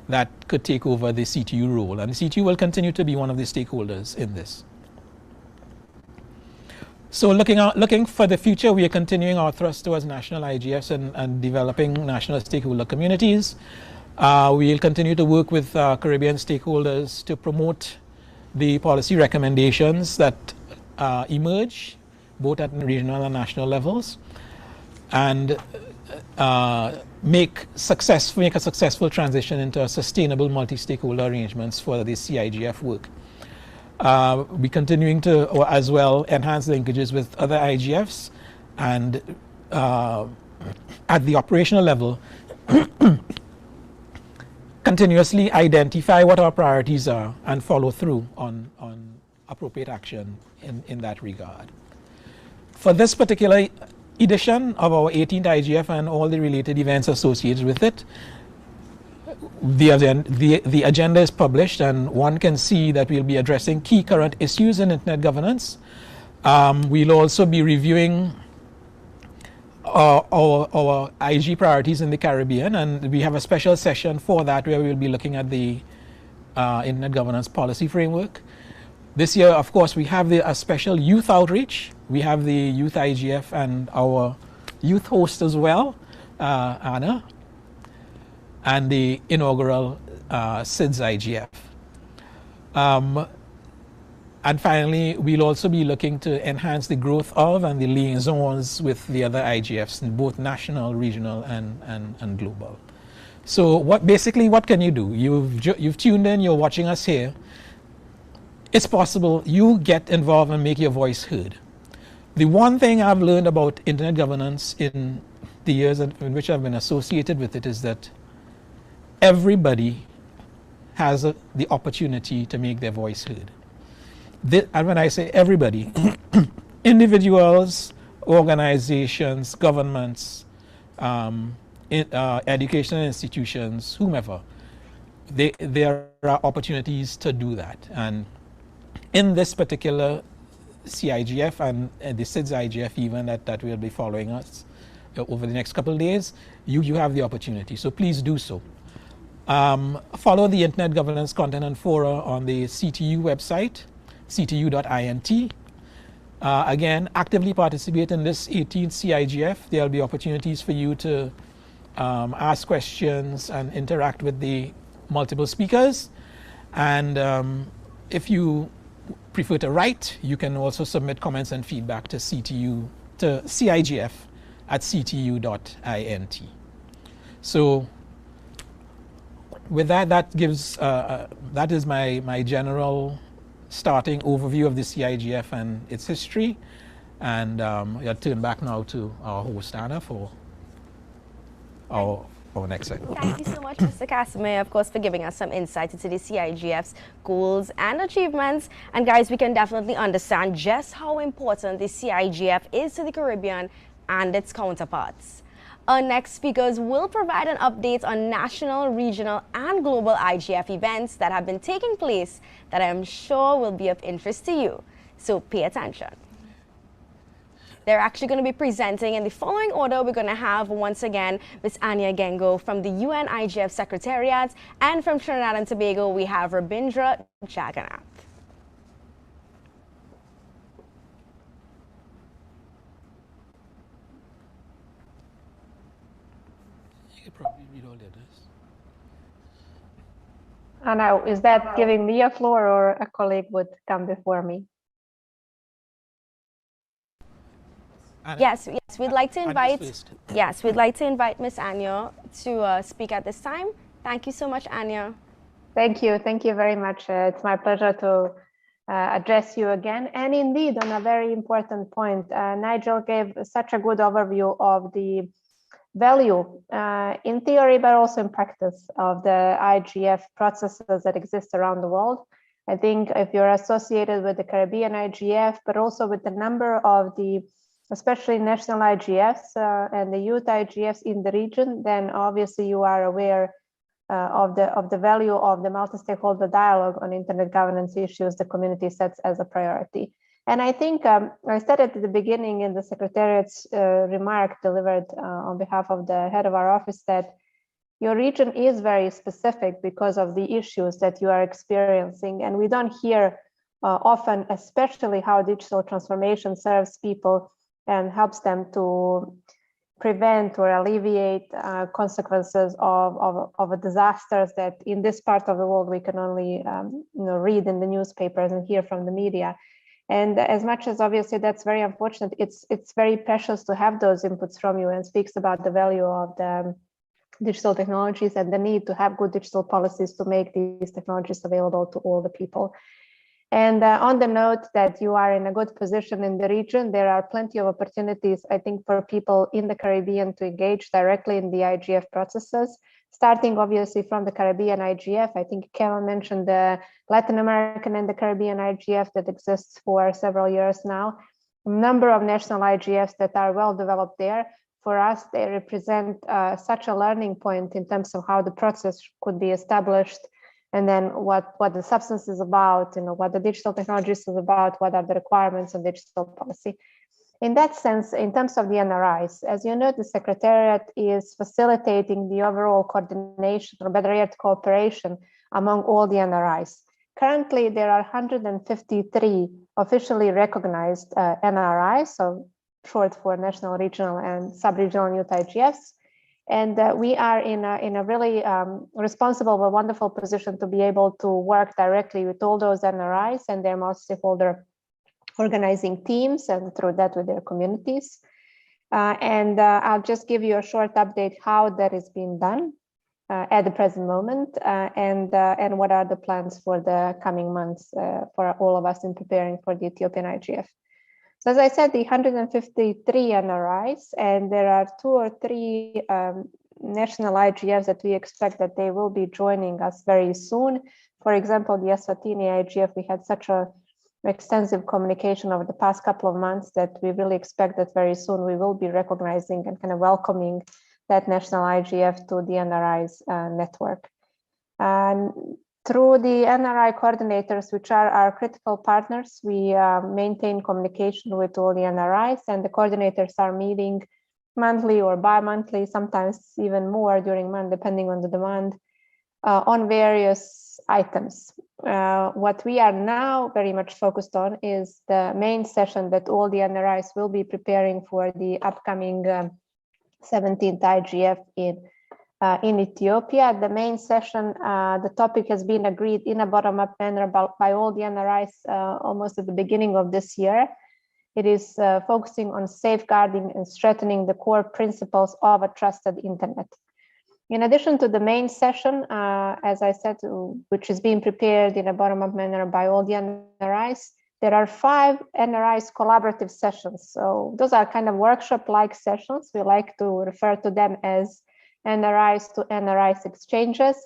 that could take over the CTU role. And the CTU will continue to be one of the stakeholders in this. So looking for the future, we are continuing our thrust towards national IGFs and developing national stakeholder communities. We'll continue to work with Caribbean stakeholders to promote the policy recommendations that emerge both at regional and national levels, and make a successful transition into sustainable multi-stakeholder arrangements for the CIGF work. We're continuing to, as well, enhance linkages with other IGFs, and at the operational level, continuously identify what our priorities are and follow through on appropriate action in that regard. For this particular edition of our 18th IGF and all the related events associated with it, the agenda is published, and one can see that we'll be addressing key current issues in internet governance. We'll also be reviewing our IG priorities in the Caribbean, and we have a special session for that where we'll be looking at the internet governance policy framework. This year, of course, we have a special youth outreach. We have the youth IGF and our youth host as well, Anna, and the inaugural SIDS IGF. And finally, we'll also be looking to enhance the growth of and the liaisons with the other IGFs, both national, regional, and global. So what can you do? You've tuned in, you're watching us here. It's possible you get involved and make your voice heard. The one thing I've learned about internet governance in the years in which I've been associated with it is that everybody has the opportunity to make their voice heard. And when I say everybody, individuals, organizations, governments, educational institutions, whomever, there are opportunities to do that. And in this particular CIGF and the SIDS IGF even that will be following us over the next couple of days, you have the opportunity. So please do so. Follow the Internet Governance Content and Fora on the CTU website, ctu.int. Again, actively participate in this 18th CIGF. There'll be opportunities for you to ask questions and interact with the multiple speakers. And if you prefer to write, you can also submit comments and feedback to CIGF@ctu.int. So with that, that is my general starting overview of the CIGF and its history. And I'll turn back now to our host, Anna, for our next segment. Thank you so much, Mr. Cassimire, of course, for giving us some insight into the CIGF's goals and achievements. And guys, we can definitely understand just how important the CIGF is to the Caribbean and its counterparts. Our next speakers will provide an update on national, regional, and global IGF events that have been taking place that I am sure will be of interest to you. So pay attention. They're actually going to be presenting in the following order. We're going to have, once again, Ms. Anya Gengo from the UN IGF Secretariat, and from Trinidad and Tobago, we have Rabindra Jaggernauth. You could probably read all the others. Anna, is that giving me a floor or a colleague would come before me? Yes, we'd like to invite Ms. Anya to speak at this time. Thank you so much, Anya. Thank you very much. It's my pleasure to address you again. And indeed, on a very important point, Nigel gave such a good overview of the value in theory, but also in practice of the IGF processes that exist around the world. I think if you're associated with the Caribbean IGF, but also with the number of the especially national IGFs and the youth IGFs in the region, then obviously you are aware of the value of the multi-stakeholder dialogue on internet governance issues the community sets as a priority. And I think I said at the beginning in the Secretariat's remark delivered on behalf of the head of our office that your region is very specific because of the issues that you are experiencing. And we don't hear often, especially how digital transformation serves people and helps them to prevent or alleviate consequences of disasters that in this part of the world we can only read in the newspapers and hear from the media. And as much as obviously that's very unfortunate, it's very precious to have those inputs from you, and speaks about the value of the digital technologies and the need to have good digital policies to make these technologies available to all the people. And on the note that you are in a good position in the region, there are plenty of opportunities, I think, for people in the Caribbean to engage directly in the IGF processes, starting obviously from the Caribbean IGF. I think Kevon mentioned the Latin American and the Caribbean IGF that exists for several years now. A number of national IGFs that are well developed there. For us, they represent such a learning point in terms of how the process could be established, and then what the substance is about, what the digital technology is about, what are the requirements of digital policy. In that sense, in terms of the NRIs, as you know, the Secretariat is facilitating the overall coordination, or better yet, cooperation among all the NRIs. Currently, there are 153 officially recognized NRIs, so short for national, regional, and sub-regional youth IGFs. And we are in a really responsible but wonderful position to be able to work directly with all those NRIs and their multi-stakeholder organizing teams, and through that with their communities. I'll just give you a short update how that is being done at the present moment, and what are the plans for the coming months for all of us in preparing for the Ethiopian IGF. So as I said, the 153 NRIs, and there are 2 or 3 national IGFs that we expect that they will be joining us very soon. For example, the Eswatini IGF, we had such an extensive communication over the past couple of months that we really expect that very soon we will be recognizing and kind of welcoming that national IGF to the NRI's network. And Through the NRI coordinators, which are our critical partners, we maintain communication with all the NRIs, and the coordinators are meeting monthly or bi-monthly, sometimes even more during month, depending on the demand, on various items. What we are now very much focused on is the main session that all the NRIs will be preparing for the upcoming 17th IGF in Ethiopia. The main session, the topic has been agreed in a bottom-up manner by all the NRIs almost at the beginning of this year. It is focusing on safeguarding and strengthening the core principles of a trusted internet. In addition to the main session, as I said, which is being prepared in a bottom-up manner by all the NRIs, there are 5 NRIs collaborative sessions. So those are kind of workshop-like sessions. We like to refer to them as NRIs to NRIs exchanges.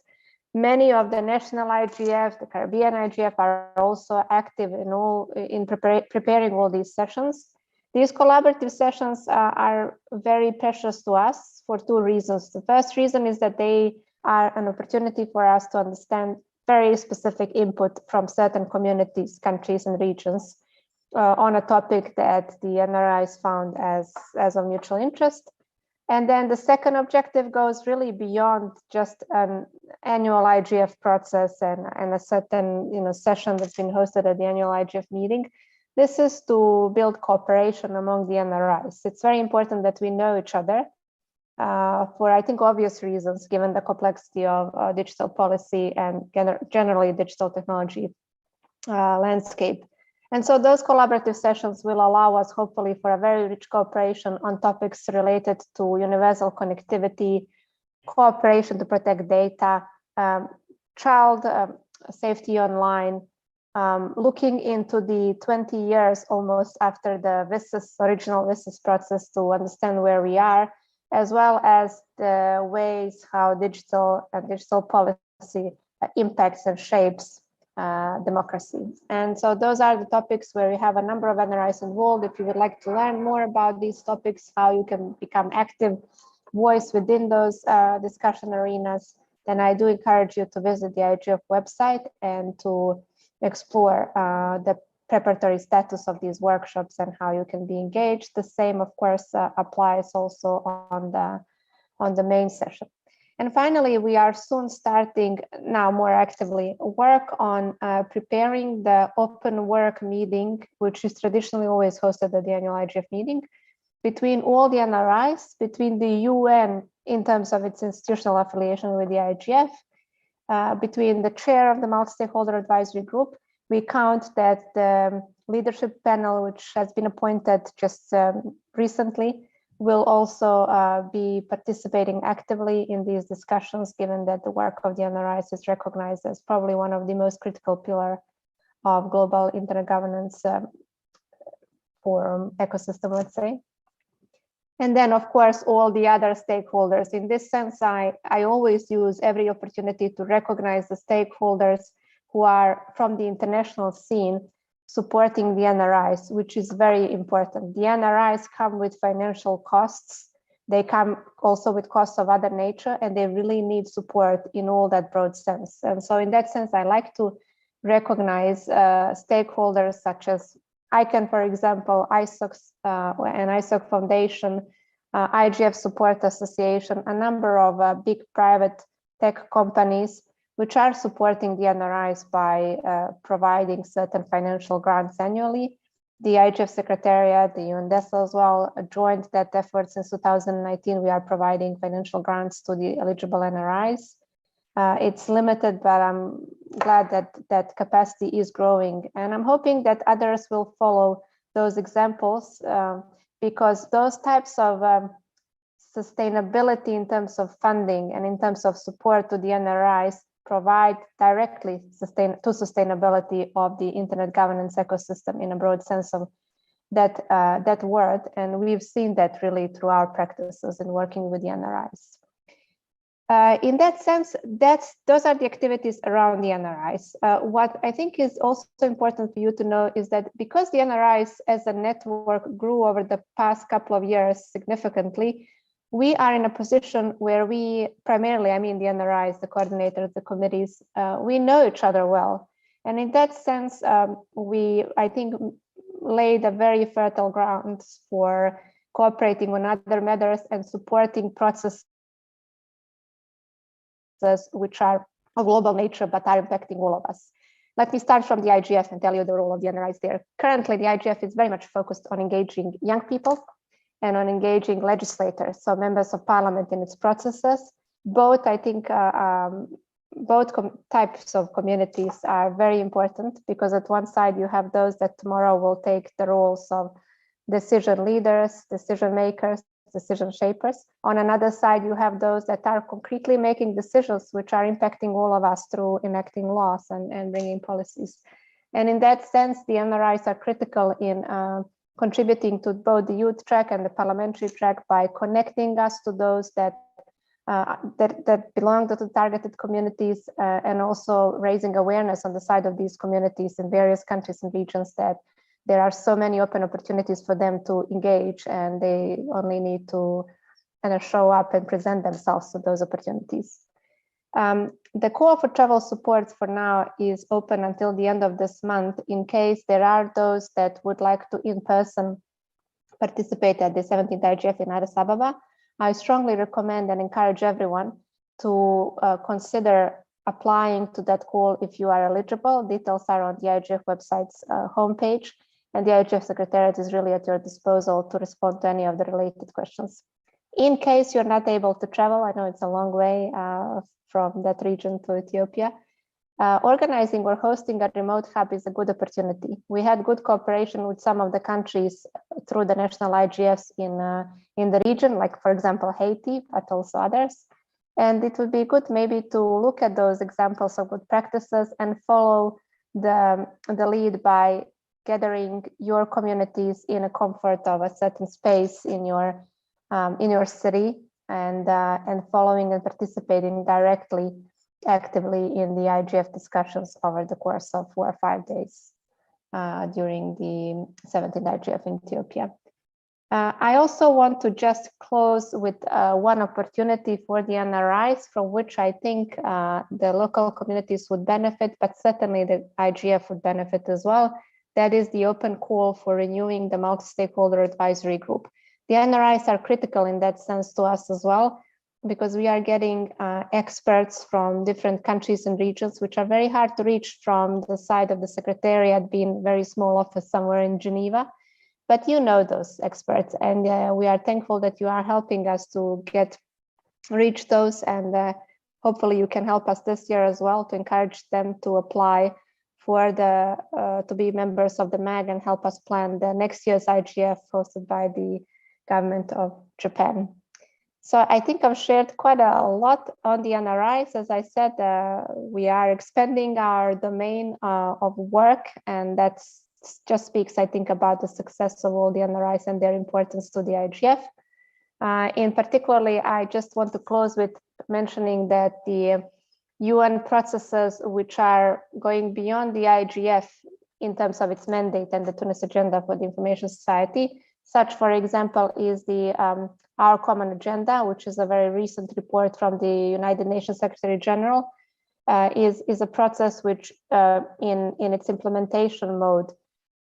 Many of the national IGF, the Caribbean IGF are also active in preparing all these sessions. These collaborative sessions are very precious to us for 2 reasons. The first reason is that they are an opportunity for us to understand very specific input from certain communities, countries, and regions on a topic that the NRIs found as of mutual interest. And then the second objective goes really beyond just an annual IGF process and a certain session that's been hosted at the annual IGF meeting. This is to build cooperation among the NRIs. It's very important that we know each other for, I think, obvious reasons, given the complexity of digital policy and generally digital technology landscape. And so those collaborative sessions will allow us, hopefully, for a very rich cooperation on topics related to universal connectivity, cooperation to protect data, child safety online, looking into the 20 years almost after the original VISIS process to understand where we are, as well as the ways how digital policy impacts and shapes democracy. And so those are the topics where we have a number of NRIs involved. If you would like to learn more about these topics, how you can become active voice within those discussion arenas, then I do encourage you to visit the IGF website and to explore the preparatory status of these workshops and how you can be engaged. The same, of course, applies also on the main session. And finally, we are soon starting now more actively work on preparing the open work meeting, which is traditionally always hosted at the annual IGF meeting, between all the NRIs, between the UN in terms of its institutional affiliation with the IGF, between the chair of the multi-stakeholder advisory group. We count that the leadership panel, which has been appointed just recently, will also be participating actively in these discussions, given that the work of the NRIs is recognized as probably one of the most critical pillars of global internet governance forum ecosystem, let's say. And then, of course, all the other stakeholders. In this sense, I always use every opportunity to recognize the stakeholders who are from the international scene supporting the NRIs, which is very important. The NRIs come with financial costs. They come also with costs of other nature, and they really need support in all that broad sense. And so in that sense, I like to recognize stakeholders such as ICANN, for example, ISOC and ISOC Foundation, IGF Support Association, a number of big private tech companies which are supporting the NRIs by providing certain financial grants annually. The IGF Secretariat, the UNDESA as well, joined that effort since 2019. We are providing financial grants to the eligible NRIs. It's limited, but I'm glad that that capacity is growing. And I'm hoping that others will follow those examples because those types of sustainability in terms of funding and in terms of support to the NRIs provide directly to sustainability of the internet governance ecosystem in a broad sense of that word. And we've seen that really through our practices in working with the NRIs. In that sense, those are the activities around the NRIs. What I think is also important for you to know is that because the NRIs as a network grew over the past couple of years significantly, we are in a position where we primarily, I mean the NRIs, the coordinators, the committees, we know each other well. And in that sense, we, I think, laid a very fertile ground for cooperating on other matters and supporting processes which are of global nature but are impacting all of us. Let me start from the IGF and tell you the role of the NRIs there. Currently, the IGF is very much focused on engaging young people and on engaging legislators, so members of parliament in its processes. Both, I think, both types of communities are very important, because at one side you have those that tomorrow will take the roles of decision leaders, decision makers, decision shapers. On another side, you have those that are concretely making decisions which are impacting all of us through enacting laws and bringing policies. And in that sense, the NRIs are critical in contributing to both the youth track and the parliamentary track by connecting us to those that belong to the targeted communities, and also raising awareness on the side of these communities in various countries and regions that there are so many open opportunities for them to engage, and they only need to kind of show up and present themselves to those opportunities. The call for travel support for now is open until the end of this month, in case there are those that would like to in person participate at the 17th IGF in Addis Ababa. I strongly recommend and encourage everyone to consider applying to that call if you are eligible. Details are on the IGF website's homepage, and the IGF Secretariat is really at your disposal to respond to any of the related questions. In case you're not able to travel, I know it's a long way from that region to Ethiopia, organizing or hosting a remote hub is a good opportunity. We had good cooperation with some of the countries through the national IGFs in the region, like for example, Haiti, but also others. And it would be good maybe to look at those examples of good practices and follow the lead by gathering your communities in a comfort of a certain space in your city, and following and participating directly, actively in the IGF discussions over the course of 4 or 5 days during the 17th IGF in Ethiopia. I also want to just close with one opportunity for the NRIs from which I think the local communities would benefit, but certainly the IGF would benefit as well. That is the open call for renewing the multi-stakeholder advisory group. The NRIs are critical in that sense to us as well, because we are getting experts from different countries and regions, which are very hard to reach from the side of the Secretariat, being a very small office somewhere in Geneva. But you know those experts, and we are thankful that you are helping us to reach those, and hopefully you can help us this year as well to encourage them to apply for to be members of the MAG and help us plan the next year's IGF hosted by the government of Japan. So I think I've shared quite a lot on the NRIs. As I said, we are expanding our domain of work, and that just speaks, I think, about the success of all the NRIs and their importance to the IGF. In particularly, I just want to close with mentioning that the UN processes which are going beyond the IGF in terms of its mandate and the Tunis agenda for the information society, such, for example, is the Our Common Agenda, which is a very recent report from the United Nations Secretary General, is a process which in its implementation mode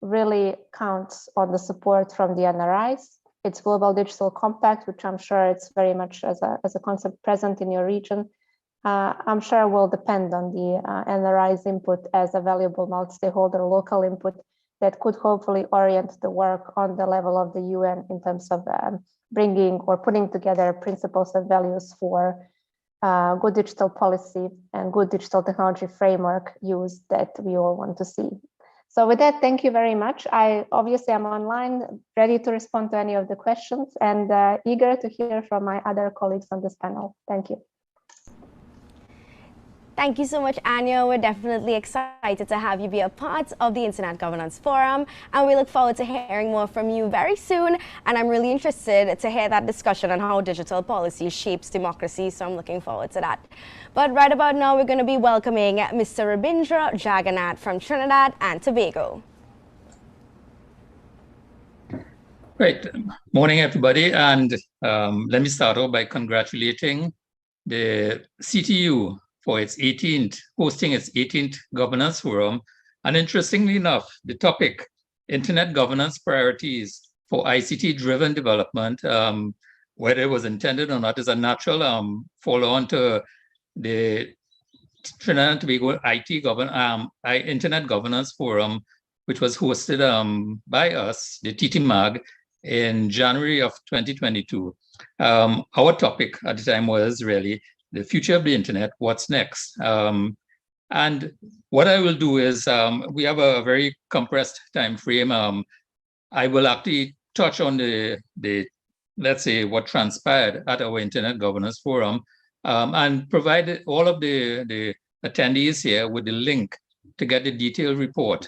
really counts on the support from the NRIs. Its Global Digital Compact, which I'm sure it's very much as a concept present in your region, I'm sure will depend on the NRI's input as a valuable multi-stakeholder local input that could hopefully orient the work on the level of the UN in terms of bringing or putting together principles and values for good digital policy and good digital technology framework use that we all want to see. So with that, thank you very much. I obviously am online, ready to respond to any of the questions, and eager to hear from my other colleagues on this panel. Thank you. Thank you so much, Anya. We're definitely excited to have you be a part of the Internet Governance Forum, and we look forward to hearing more from you very soon. And I'm really interested to hear that discussion on how digital policy shapes democracy, so I'm looking forward to that. But right about now, we're going to be welcoming Mr. Rabindra Jaggernauth from Trinidad and Tobago. Right. Morning, everybody. And let me start off by congratulating the CTU for its 18th, hosting its 18th Governance Forum. And interestingly enough, the topic, Internet Governance Priorities for ICT-Driven Development, whether it was intended or not, is a natural follow-on to the Trinidad and Tobago Internet Governance Forum, which was hosted by us, the TTMAG, in January of 2022. Our topic at the time was really the future of the internet, what's next? And what I will do is, we have a very compressed time frame. I will actually touch on the let's say, what transpired at our Internet Governance Forum, and provide all of the attendees here with the link to get the detailed report.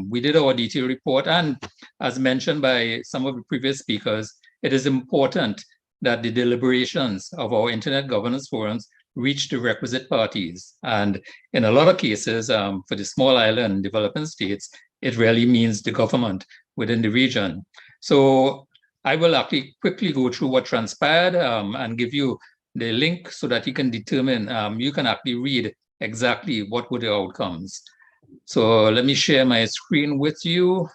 We did our detailed report, and as mentioned by some of the previous speakers, it is important that the deliberations of our Internet Governance Forums reach the requisite parties. And in a lot of cases, for the small island developing states, it really means the government within the region. So I will actually quickly go through what transpired and give you the link so that you can determine, you can actually read exactly what were the outcomes. So let me share my screen with you.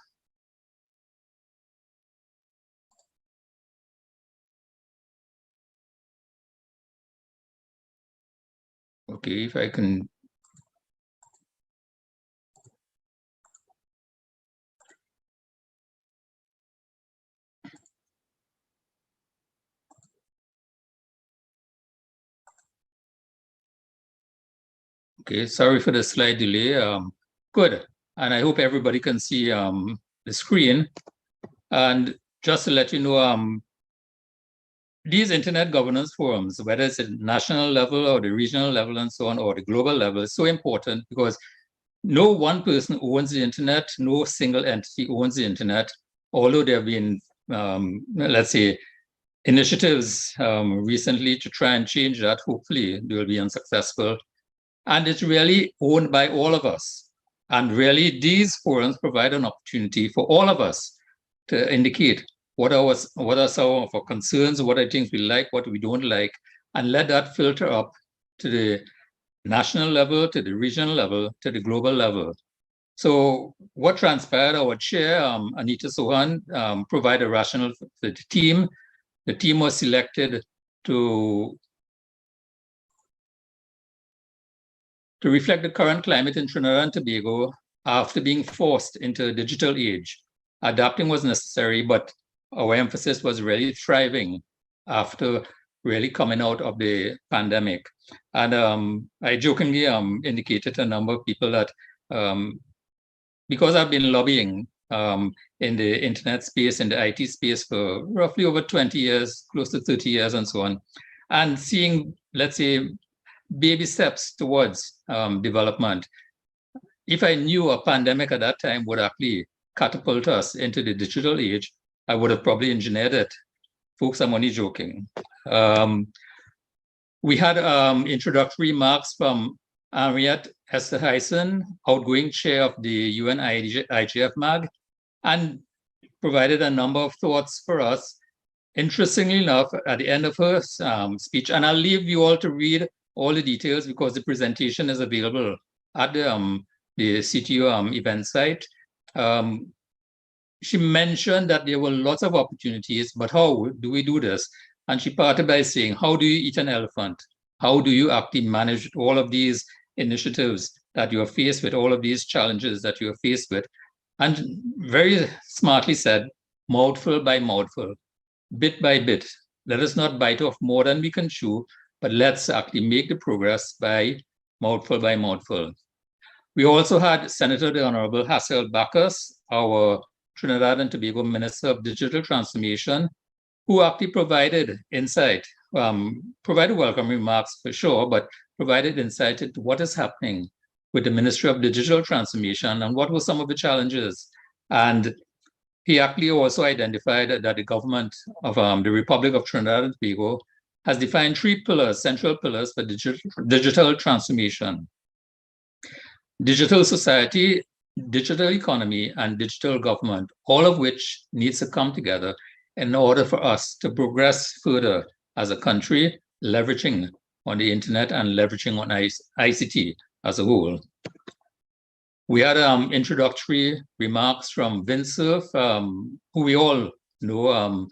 Okay, if I can. Okay, sorry for the slight delay. Good, and I hope everybody can see the screen. And just to let you know, these internet governance forums, whether it's at national level or the regional level and so on, or the global level, is so important because no one person owns the internet, no single entity owns the internet, although there have been, let's say, initiatives recently to try and change that. Hopefully they will be unsuccessful. And it's really owned by all of us. And really these forums provide an opportunity for all of us to indicate what are some of our concerns, what are things we like, what we don't like, and let that filter up to the national level, to the regional level, to the global level. So what transpired, our chair, Anita Sohan, provided a rationale for the team. The team was selected to reflect the current climate in Trinidad and Tobago after being forced into a digital age. Adapting was necessary, but our emphasis was really thriving after really coming out of the pandemic. And I jokingly indicated to a number of people that because I've been lobbying in the internet space, in the IT space for roughly over 20 years, close to 30 years and so on, and seeing, let's say, baby steps towards development. If I knew a pandemic at that time would actually catapult us into the digital age, I would have probably engineered it. Folks, I'm only joking. We had introductory remarks from Harriet Esterhuisen, outgoing chair of the UN IGF MAG, and provided a number of thoughts for us. Interestingly enough, at the end of her speech, and I'll leave you all to read all the details because the presentation is available at the CTU event site. She mentioned that there were lots of opportunities, but how do we do this? And she parted by saying, how do you eat an elephant? How do you actually manage all of these initiatives that you are faced with, all of these challenges that you are faced with? And very smartly said, mouthful by mouthful, bit by bit. Let us not bite off more than we can chew, but let's actually make the progress by mouthful. We also had Senator the Honorable Hassel Bacchus, our Trinidad and Tobago Minister of Digital Transformation, who actually provided insight, provided welcome remarks for sure, but provided insight into what is happening with the Ministry of Digital Transformation and what were some of the challenges. And he actually also identified that the government of the Republic of Trinidad and Tobago has defined 3 pillars, central pillars for digital transformation: digital society, digital economy, and digital government, all of which needs to come together in order for us to progress further as a country, leveraging on the internet and leveraging on ICT as a whole. We had introductory remarks from Vincent, who we all know,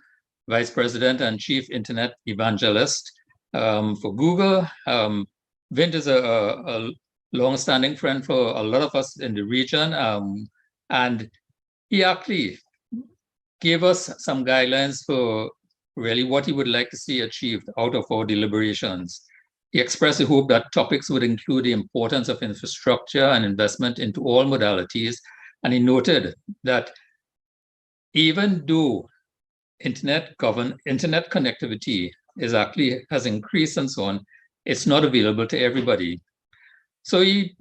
Vice President and Chief Internet Evangelist for Google. Vint is a long-standing friend for a lot of us in the region, and he actually gave us some guidelines for really what he would like to see achieved out of our deliberations. He expressed the hope that topics would include the importance of infrastructure and investment into all modalities, and he noted that even though internet connectivity has increased and so on, it's not available to everybody. So he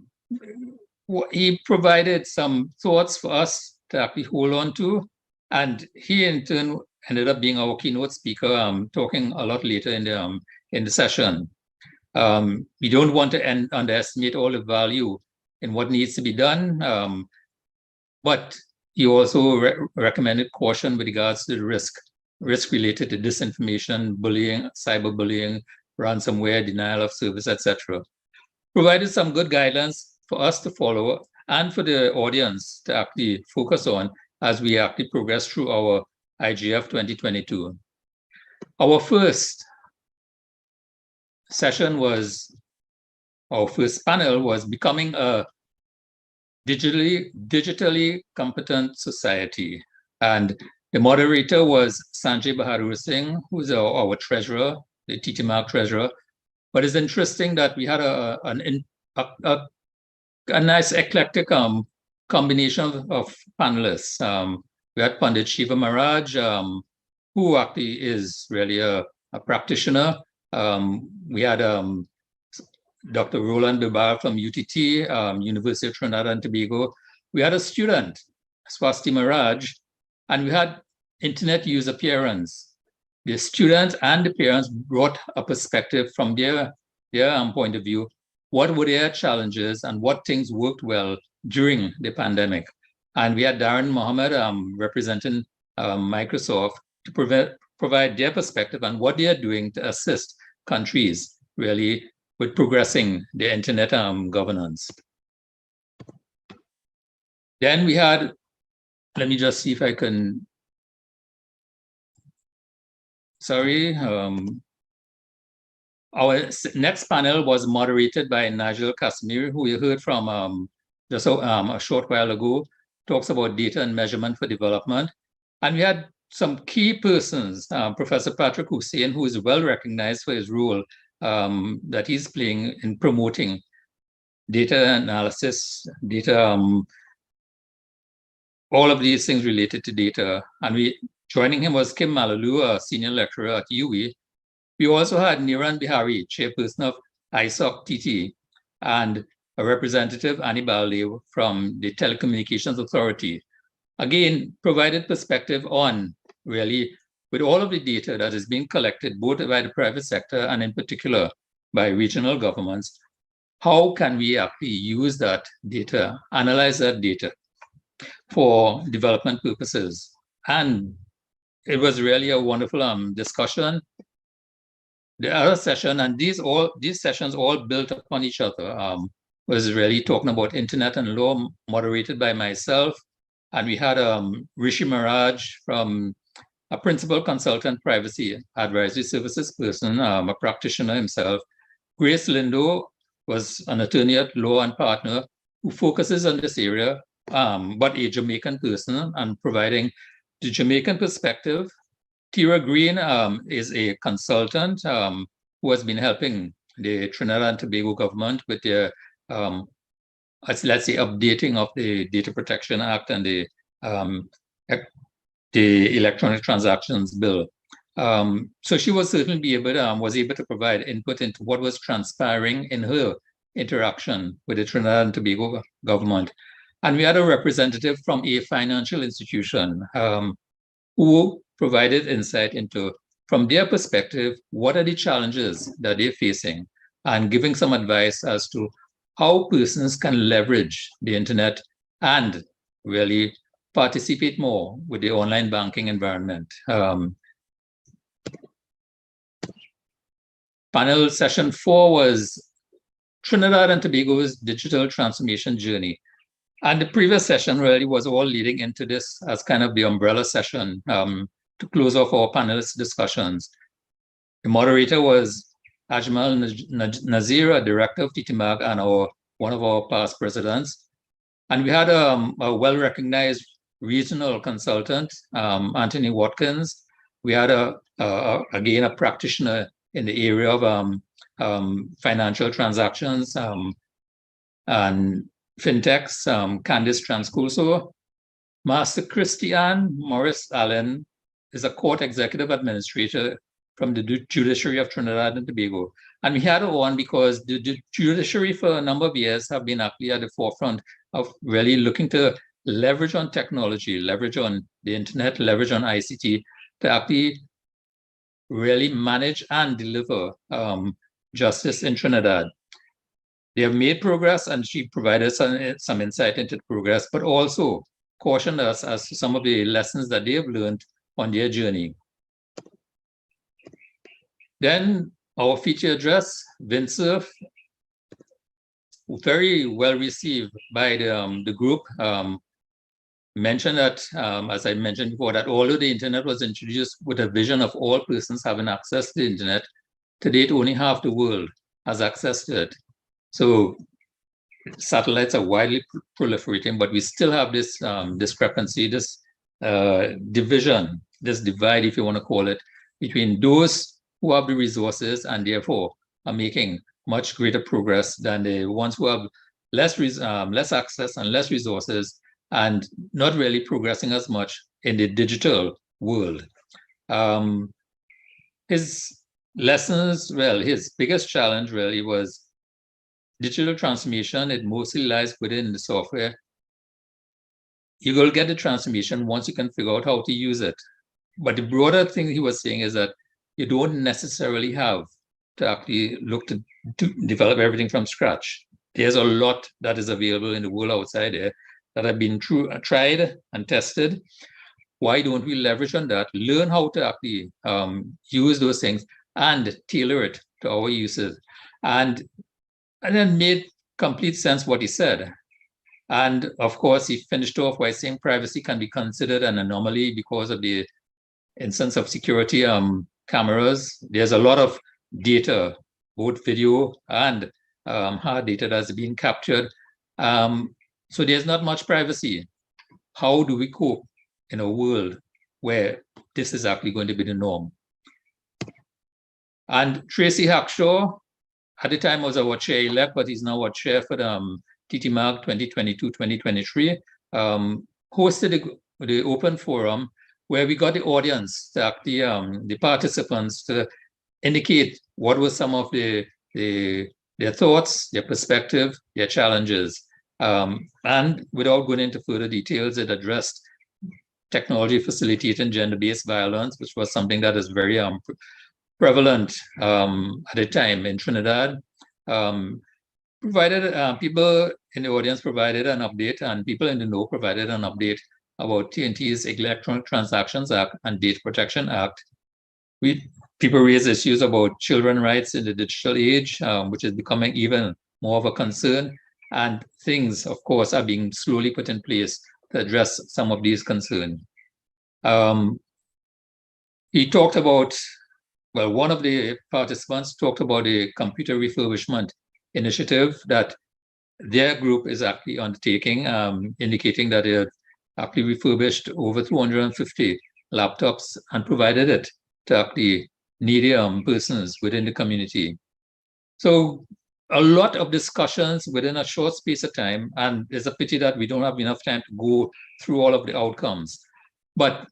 provided some thoughts for us to actually hold on to, and he in turn ended up being our keynote speaker, talking a lot later in the session. We don't want to underestimate all the value in what needs to be done, but he also recommended caution with regards to the risk related to disinformation, bullying, cyberbullying, ransomware, denial of service, etc. Provided some good guidelines for us to follow and for the audience to actually focus on as we actually progress through our IGF 2022. Our first panel was becoming a digitally competent society. And the moderator was Sanjay Bahadur Singh, who's our treasurer, the TT Mark treasurer. But it's interesting that we had a nice eclectic combination of panelists. We had Pandit Shiva Maharaj, who actually is really a practitioner. We had Dr. Roland Dubar from UTT, University of Trinidad and Tobago. We had a student, Swasti Maharaj, and we had internet user parents. The students and the parents brought a perspective from their point of view. What were their challenges and what things worked well during the pandemic? And we had Darren Mohammed representing Microsoft to provide their perspective on what they are doing to assist countries really with progressing their internet governance. Then we had, let me just see if I can, our next panel was moderated by Nigel Cassimire, who we heard from just a short while ago, talks about data and measurement for development. And we had some key persons, Professor Patrick Hussein, who is well recognized for his role that he's playing in promoting data analysis, data, all of these things related to data. And joining him was Kim Malalu, a senior lecturer at UWI. We also had Niran Bihari, chairperson of ISOC TT, and a representative, Annie Baldev, from the Telecommunications Authority. Again, provided perspective on really, with all of the data that is being collected, both by the private sector and in particular by regional governments, how can we actually use that data, analyze that data for development purposes? And it was really a wonderful discussion. The other session, and these sessions all built upon each other, was really talking about internet and law, moderated by myself. And we had Rishi Maharaj, from a principal consultant privacy advisory services person, a practitioner himself. Grace Lindo was an attorney at law and partner who focuses on this area, but a Jamaican person and providing the Jamaican perspective. Tira Green is a consultant who has been helping the Trinidad and Tobago government with their, let's say, updating of the Data Protection Act and the Electronic Transactions Bill. So she was certainly was able to provide input into what was transpiring in her interaction with the Trinidad and Tobago government. And we had a representative from a financial institution who provided insight into, from their perspective, what are the challenges that they're facing, and giving some advice as to how persons can leverage the internet and really participate more with the online banking environment. Panel session 4 was Trinidad and Tobago's digital transformation journey. And the previous session really was all leading into this as kind of the umbrella session to close off our panelist discussions. The moderator was Ajmal Nazir, director of TTMAG and one of our past presidents. And we had a well-recognized regional consultant, Anthony Watkins. We had again a practitioner in the area of financial transactions and fintechs, Candice Transcurso. Master Christian Morris Allen is a court executive administrator from the judiciary of Trinidad and Tobago. And we had her on because the judiciary for a number of years have been actually at the forefront of really looking to leverage on technology, leverage on the internet, leverage on ICT to actually really manage and deliver justice in Trinidad. They have made progress, and she provided some insight into the progress, but also cautioned us as to some of the lessons that they have learned on their journey. Then our feature address, Vincent, very well received by the group, mentioned that, as I mentioned before, that although the internet was introduced with a vision of all persons having access to the internet, to date only half the world has access to it. So satellites are widely proliferating, but we still have this discrepancy, this division, this divide, if you want to call it, between those who have the resources and therefore are making much greater progress than the ones who have less access and less resources and not really progressing as much in the digital world. His lessons, well, his biggest challenge really was digital transformation. It mostly lies within the software. You will get the transformation once you can figure out how to use it. But the broader thing he was saying is that you don't necessarily have to actually look to develop everything from scratch. There's a lot that is available in the world outside there that have been tried and tested. Why don't we leverage on that, learn how to actually use those things and tailor it to our uses? And then made complete sense what he said. And of course, he finished off by saying privacy can be considered an anomaly because of the instance of security cameras. There's a lot of data, both video and hard data that's being captured. So there's not much privacy. How do we cope in a world where this is actually going to be the norm? And Tracy Hackshaw, at the time was our chair-elect, but he's now our chair for the TTMAG 2022-2023, hosted the open forum where we got the audience, the participants, to indicate what were some of their thoughts, their perspective, their challenges. And without going into further details, it addressed technology facilitating gender-based violence, which was something that is very prevalent at the time in Trinidad. Provided people in the audience provided an update, and people in the know provided an update about TNT's Electronic Transactions Act and Data Protection Act. People raised issues about children's rights in the digital age, which is becoming even more of a concern. And things, of course, are being slowly put in place to address some of these concerns. He talked about, well, one of the participants talked about a computer refurbishment initiative that their group is actually undertaking, indicating that they have actually refurbished over 250 laptops and provided it to actually needy persons within the community. So a lot of discussions within a short space of time, and it's a pity that we don't have enough time to go through all of the outcomes. But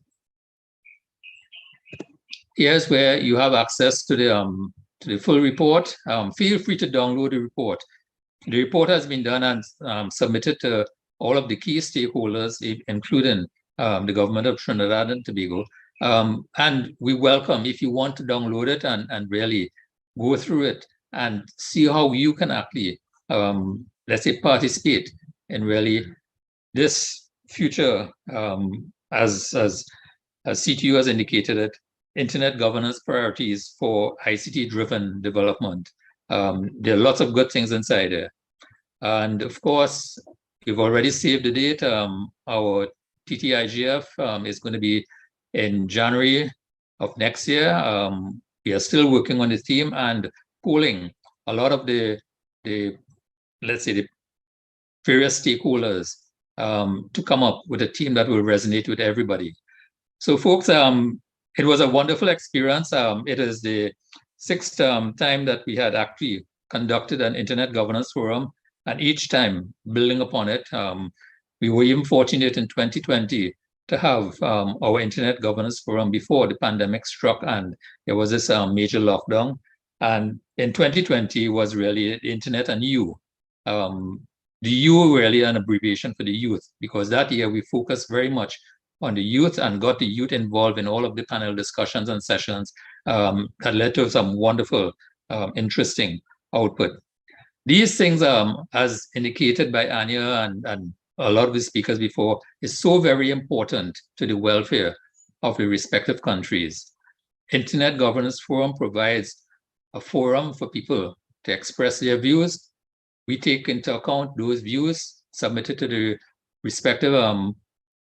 here's where you have access to the full report. Feel free to download the report. The report has been done and submitted to all of the key stakeholders, including the government of Trinidad and Tobago. And we welcome, if you want to download it and really go through it and see how you can actually, let's say, participate in really this future, as CTU has indicated it, internet governance priorities for ICT-driven development. There are lots of good things inside there. And of course, we've already saved the date. Our TTIGF is going to be in January of next year. We are still working on the theme and polling a lot of the let's say, the various stakeholders to come up with a theme that will resonate with everybody. So folks, it was a wonderful experience. It is the 6th time that we had actually conducted an Internet Governance Forum, and each time building upon it, we were even fortunate in 2020 to have our Internet Governance Forum before the pandemic struck and there was this major lockdown. And in 2020 was really the Internet and You. The U really an abbreviation for the youth, because that year we focused very much on the youth and got the youth involved in all of the panel discussions and sessions that led to some wonderful, interesting output. These things, as indicated by Anya and a lot of the speakers before, is so very important to the welfare of the respective countries. Internet Governance Forum provides a forum for people to express their views. We take into account those views submitted to the respective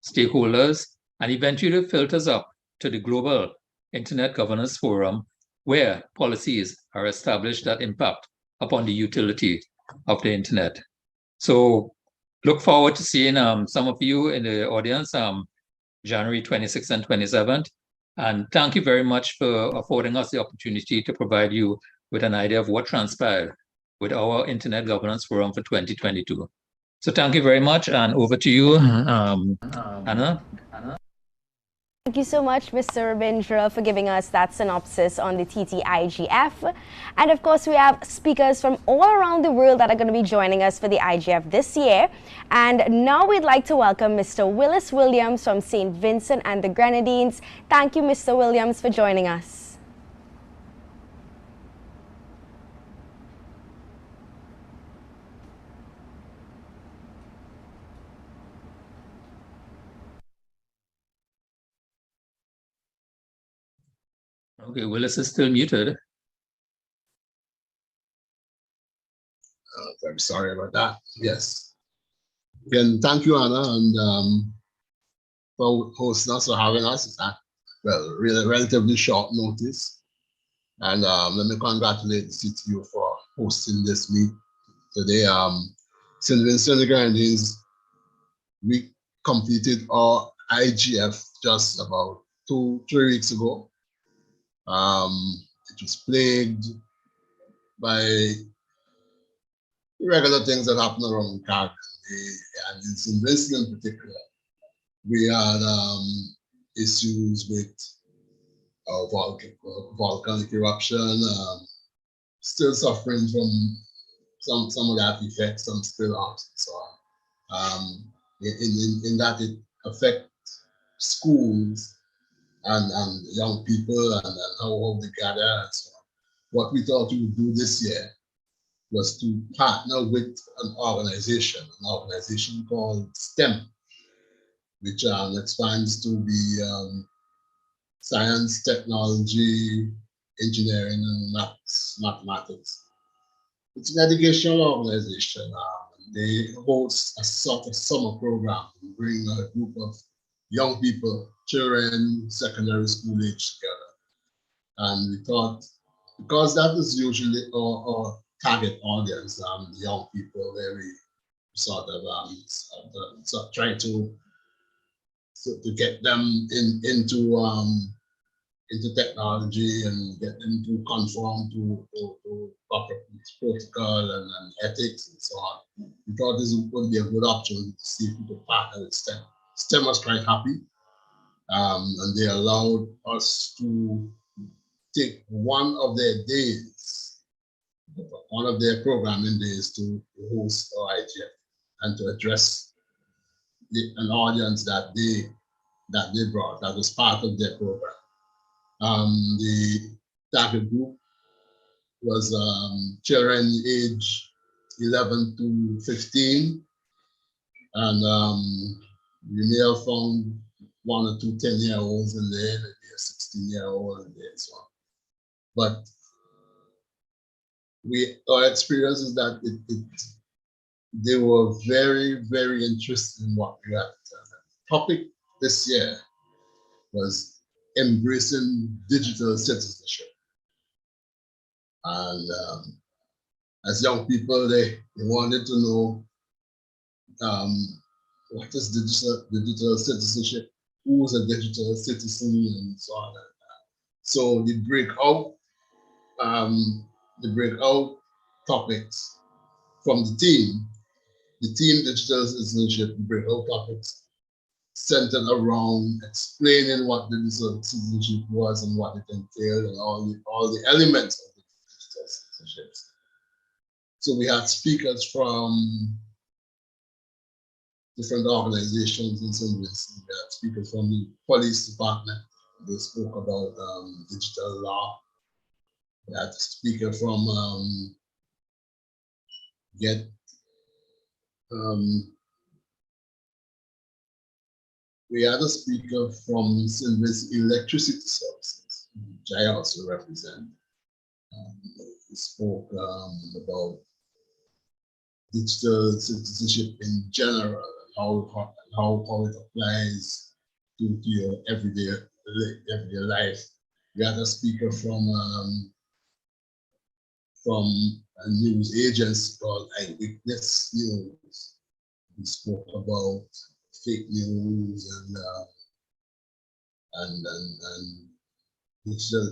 stakeholders, and eventually filters up to the Global Internet Governance Forum, where policies are established that impact upon the utility of the internet. So look forward to seeing some of you in the audience January 26th and 27th. And thank you very much for affording us the opportunity to provide you with an idea of what transpired with our Internet Governance Forum for 2022. So thank you very much, and over to you, Anna. Thank you so much, Mr. Rabindra, for giving us that synopsis on the TTIGF. And of course, we have speakers from all around the world that are going to be joining us for the IGF this year. And now we'd like to welcome Mr. Willis Williams from St. Vincent and the Grenadines. Thank you, Mr. Williams, for joining us. Okay, Willis is still muted. I'm sorry about that. Yes. Again, thank you, Anna, and for hosting us, or having us at, well, really relatively short notice. And let me congratulate the CTU for hosting this meet today. St. Vincent and the Grenadines, we completed our IGF just about 2-3 weeks ago. It was plagued by regular things that happen around Calgary, and in St. Vincent in particular. We had issues with volcanic eruption, still suffering from some of that effects, some spill outs and so on. In that it affects schools and young people and how they gather and so on. What we thought we would do this year was to partner with an organization called STEM, which expands to be science, technology, engineering, and mathematics. It's an educational organization. They host a sort of summer program and bring a group of young people, children, secondary school age together. And we thought, because that is usually our target audience, the young people, where we sort of try to get them into technology and get them to conform to proper protocol and ethics and so on. We thought this would be a good opportunity to see if we could partner with STEM. STEM was quite happy, and they allowed us to take one of their days, one of their programming days, to host our IGF and to address an audience that they brought, that was part of their program. The target group was children age 11 to 15, and We may have found 1 or 2 10-year-olds in there, maybe a 16-year-old in there and so on. But our experience is that they were very, very interested in what we had. The topic this year was embracing digital citizenship. And as young people, they wanted to know what is digital citizenship, who is a digital citizen, and so on. So the breakout topics from the team digital citizenship, breakout topics centered around explaining what digital citizenship was and what it entailed and all the elements of the digital citizenship. So we had speakers from different organizations in St. Vincent. We had speakers from the police department. They spoke about digital law. We had a speaker from we had a speaker from St. Vincent Electricity Services, which I also represent. He spoke about digital citizenship in general, and how it applies to your everyday life. We had a speaker from a news agency called Eyewitness News. He spoke about fake news and digital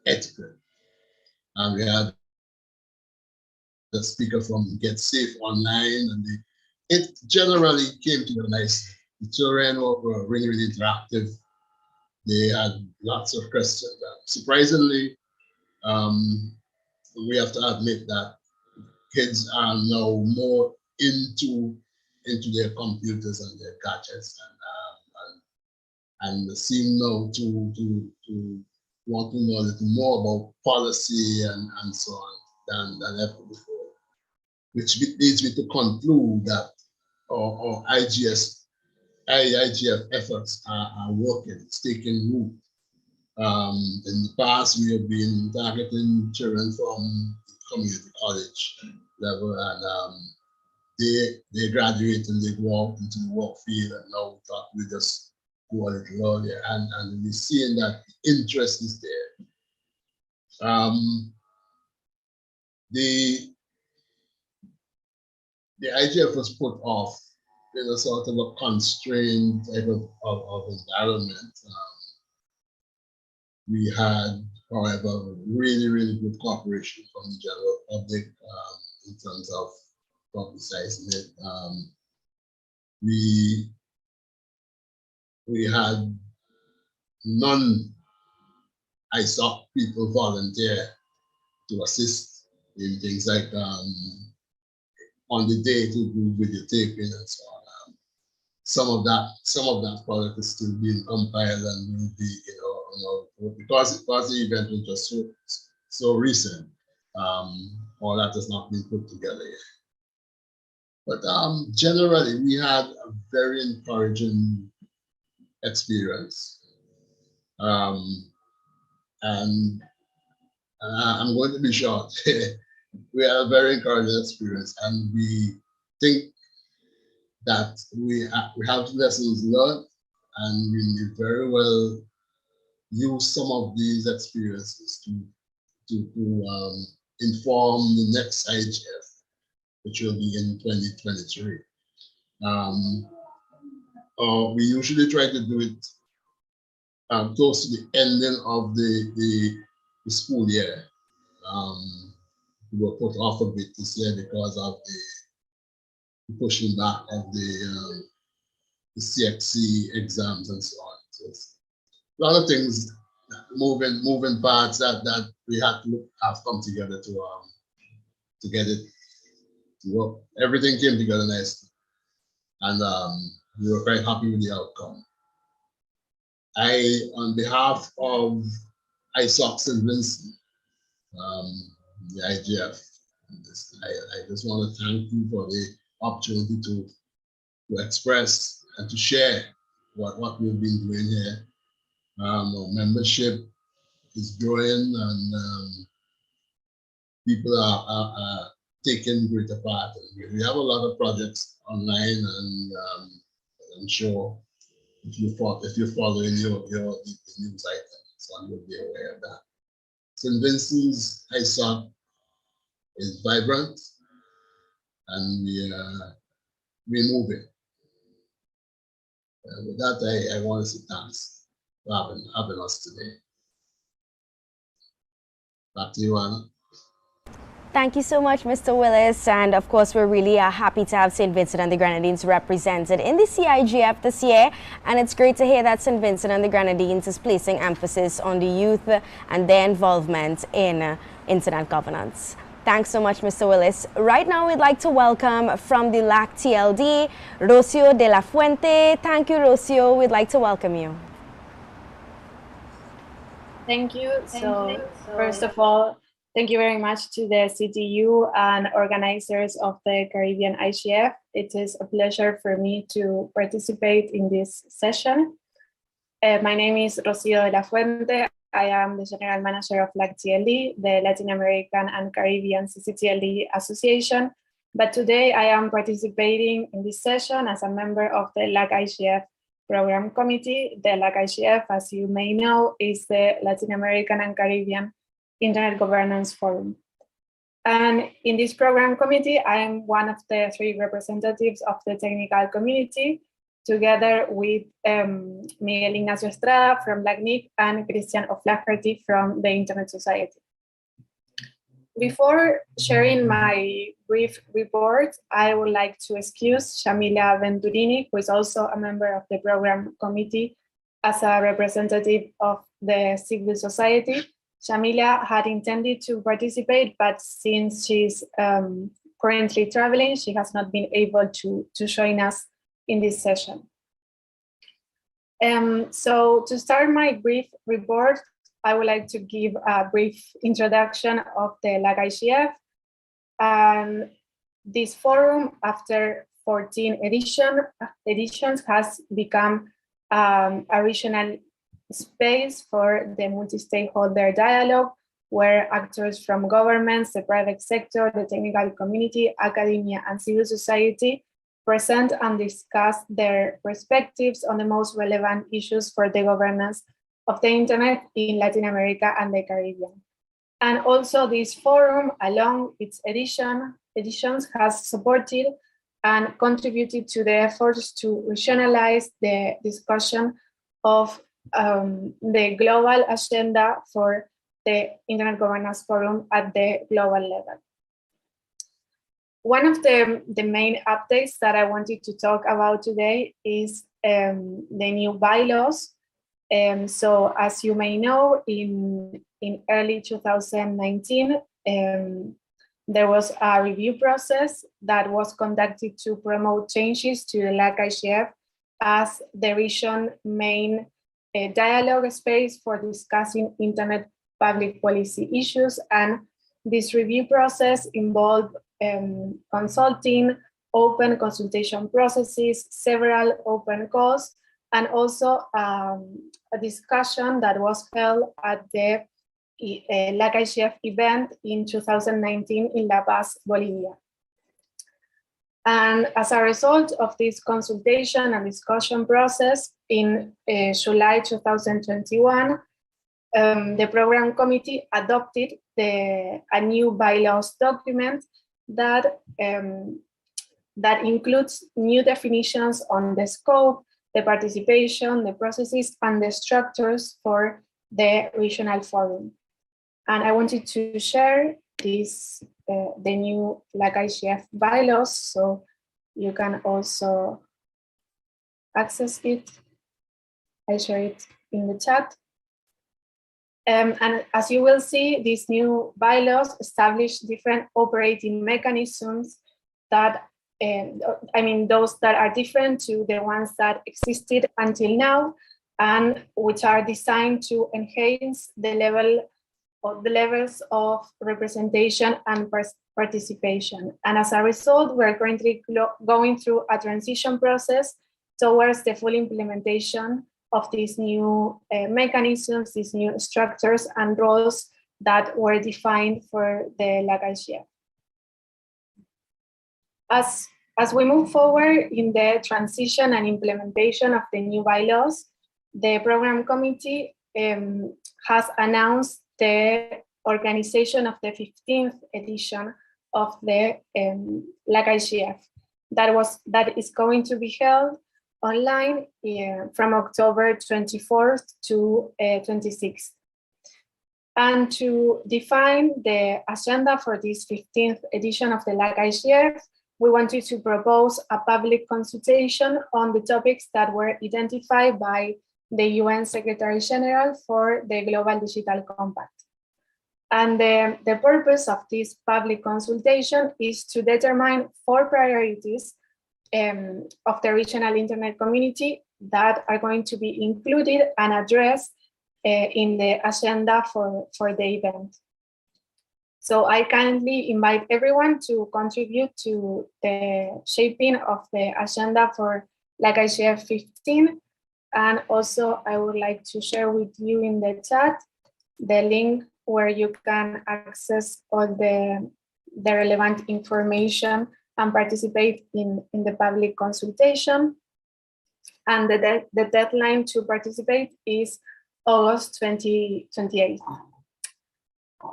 etiquette. And we had the speaker from Get Safe Online, and it generally came together nicely. The children were really, really interactive. They had lots of questions. Surprisingly, we have to admit that kids are now more into their computers and their gadgets, and seem now to want to know a little more about policy and so on than ever before, which leads me to conclude that our IGF efforts are working, it's taking root. In the past, we have been targeting children from community college level, and they graduate and they go out into the work field, and now we thought we just go a little earlier, and we're seeing that the interest is there. The IGF was put off in a sort of a constrained type of environment. We had, however, really, really good cooperation from the general public in terms of publicizing it. We had non-ISOC people volunteer to assist in things like on the day to do videotaping and so on. Some of that product is still being compiled and will be, because the event was just so recent, all that has not been put together yet. But generally, we had a very encouraging experience. And I'm going to be short. We had a very encouraging experience, and we think that we have lessons learned, and we may very well use some of these experiences to inform the next IGF, which will be in 2023. We usually try to do it close to the ending of the school year. We were put off a bit this year because of the pushing back of the CXC exams and so on. So a lot of things, moving parts that we had to have come together to get it to work. Everything came together nicely, and we were quite happy with the outcome. On behalf of ISOC St. Vincent, the IGF, I just want to thank you for the opportunity to express and to share what we've been doing here. Our membership is growing, and people are taking greater part. We have a lot of projects online, and I'm sure if you're following your news items, one will be aware of that. St. Vincent's ISOC is vibrant, and we're moving. With that, I want to say thanks for having us today. Back to you, Anna. Thank you so much, Mr. Willis. And of course, we're really happy to have St. Vincent and the Grenadines represented in the CIGF this year. And it's great to hear that St. Vincent and the Grenadines is placing emphasis on the youth and their involvement in internet governance. Thanks so much, Mr. Willis. Right now, we'd like to welcome from the LAC TLD, Rocio de la Fuente. Thank you, Rocio. We'd like to welcome you. Thank you. First of all, thank you very much to the CTU and organizers of the Caribbean IGF. It is a pleasure for me to participate in this session. My name is Rocio de la Fuente. I am the General Manager of LAC TLD, the Latin American and Caribbean CCTLD Association. But today I am participating in this session as a member of the LAC IGF Program Committee. The LAC IGF, as you may know, is the Latin American and Caribbean Internet Governance Forum. And in this program committee, I am one of the 3 representatives of the technical community, together with Miguel Ignacio Estrada from LACNIC and Christian O'Flaherty from the Internet Society. Before sharing my brief report, I would like to excuse Shamila Venturini, who is also a member of the program committee, as a representative of the civil society. Shamila had intended to participate, but since she's currently traveling, she has not been able to join us in this session. So to start my brief report, I would like to give a brief introduction of the LAC IGF. And this forum, after 14 editions, has become a regional space for the multi-stakeholder dialogue, where actors from governments, the private sector, the technical community, academia, and civil society present and discuss their perspectives on the most relevant issues for the governance of the internet in Latin America and the Caribbean. And also this forum, along its editions, has supported and contributed to the efforts to regionalize the discussion of the global agenda for the Internet Governance Forum at the global level. One of the main updates that I wanted to talk about today is the new bylaws. So as you may know, in early 2019, there was a review process that was conducted to promote changes to the LAC IGF as the region's main dialogue space for discussing internet public policy issues. And this review process involved consulting, open consultation processes, several open calls, and also a discussion that was held at the LAC IGF event in 2019 in La Paz, Bolivia. And as a result of this consultation and discussion process, in July 2021, the program committee adopted a new bylaws document that includes new definitions on the scope, the participation, the processes, and the structures for the regional forum. And I wanted to share this, the new LAC IGF bylaws, so you can also access it. I share it in the chat. And as you will see, these new bylaws establish different operating mechanisms that, those that are different to the ones that existed until now, and which are designed to enhance the levels of representation and participation. And as a result, we're currently going through a transition process towards the full implementation of these new mechanisms, these new structures and roles that were defined for the LACNIC. As we move forward in the transition and implementation of the new bylaws, the program committee has announced the organization of the 15th edition of the LACNIC that is going to be held online from October 24th to 26th. And to define the agenda for this 15th edition of the LACNIC, we wanted to propose a public consultation on the topics that were identified by the UN Secretary General for the Global Digital Compact. And the purpose of this public consultation is to determine 4 priorities of the regional internet community that are going to be included and addressed in the agenda for the event. So I kindly invite everyone to contribute to the shaping of the agenda for LACNIC 15. And also I would like to share with you in the chat the link where you can access all the relevant information and participate in the public consultation. And the deadline to participate is August 2028.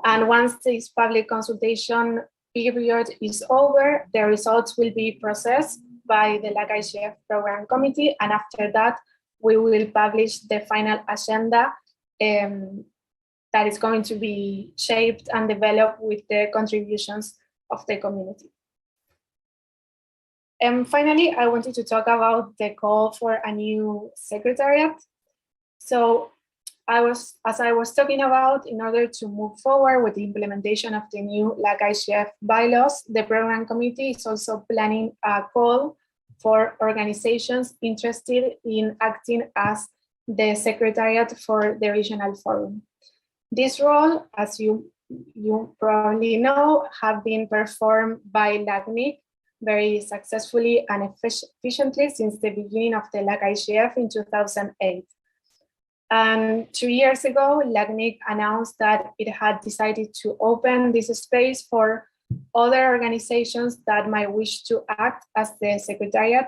And once this public consultation period is over, the results will be processed by the LACNIC program committee. And after that, we will publish the final agenda that is going to be shaped and developed with the contributions of the community. And finally, I wanted to talk about the call for a new secretariat. So as I was talking about, in order to move forward with the implementation of the new LACNIC bylaws, the program committee is also planning a call for organizations interested in acting as the secretariat for the regional forum. This role, as you probably know, have been performed by LACNIC very successfully and efficiently since the beginning of the LACNIC in 2008. And 2 years ago, LACNIC announced that it had decided to open this space for other organizations that might wish to act as the secretariat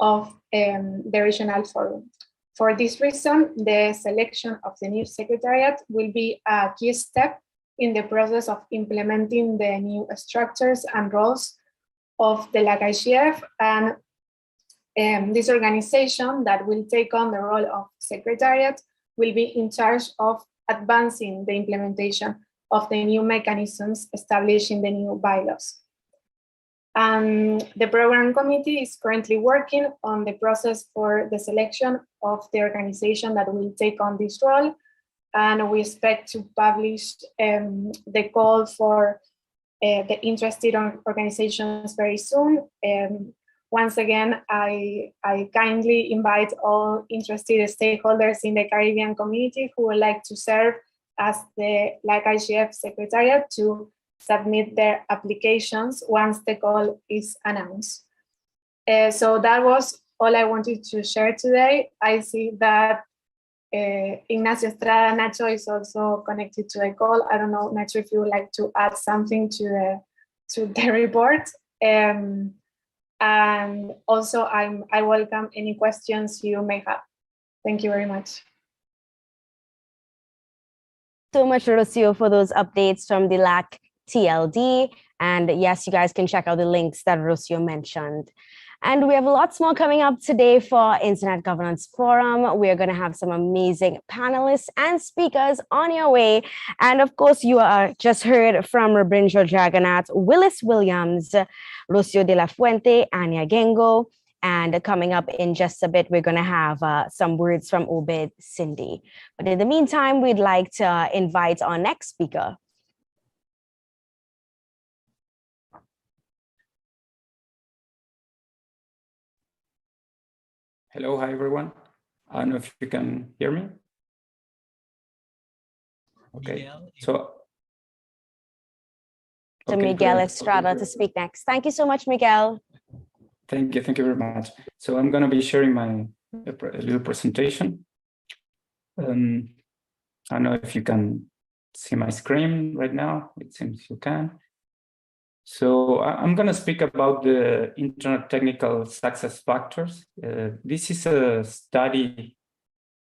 of the regional forum. For this reason, the selection of the new secretariat will be a key step in the process of implementing the new structures and roles of the LACNIC, and this organization that will take on the role of secretariat will be in charge of advancing the implementation of the new mechanisms established in the new bylaws. The program committee is currently working on the process for the selection of the organization that will take on this role, and we expect to publish the call for the interested organizations very soon. Once again, I kindly invite all interested stakeholders in the Caribbean community who would like to serve as the LACNIC Secretariat to submit their applications once the call is announced. So that was all I wanted to share today. I see that Ignacio Estrada Nacho is also connected to the call. I don't know, Nacho, if you would like to add something to the report. And also I welcome any questions you may have. Thank you very much. So much, Rocio, for those updates from the LAC TLD. And yes, you guys can check out the links that Rocio mentioned. And we have lots more coming up today for Internet Governance Forum. We are going to have some amazing panelists and speakers on your way. And of course, you are just heard from Rabindra Jaggernauth, Willis Williams, Rocio de la Fuente, Anya Gengo. And coming up in just a bit, we're going to have some words from Obed, Sindy. But in the meantime, we'd like to invite our next speaker. Hello, hi everyone. I don't know if you can hear me. Okay, so Miguel Estrada to speak next. Thank you so much, Miguel. Thank you very much. So I'm going to be sharing my little presentation. I don't know if you can see my screen right now. It seems you can. So I'm going to speak about the Internet technical success factors. This is a study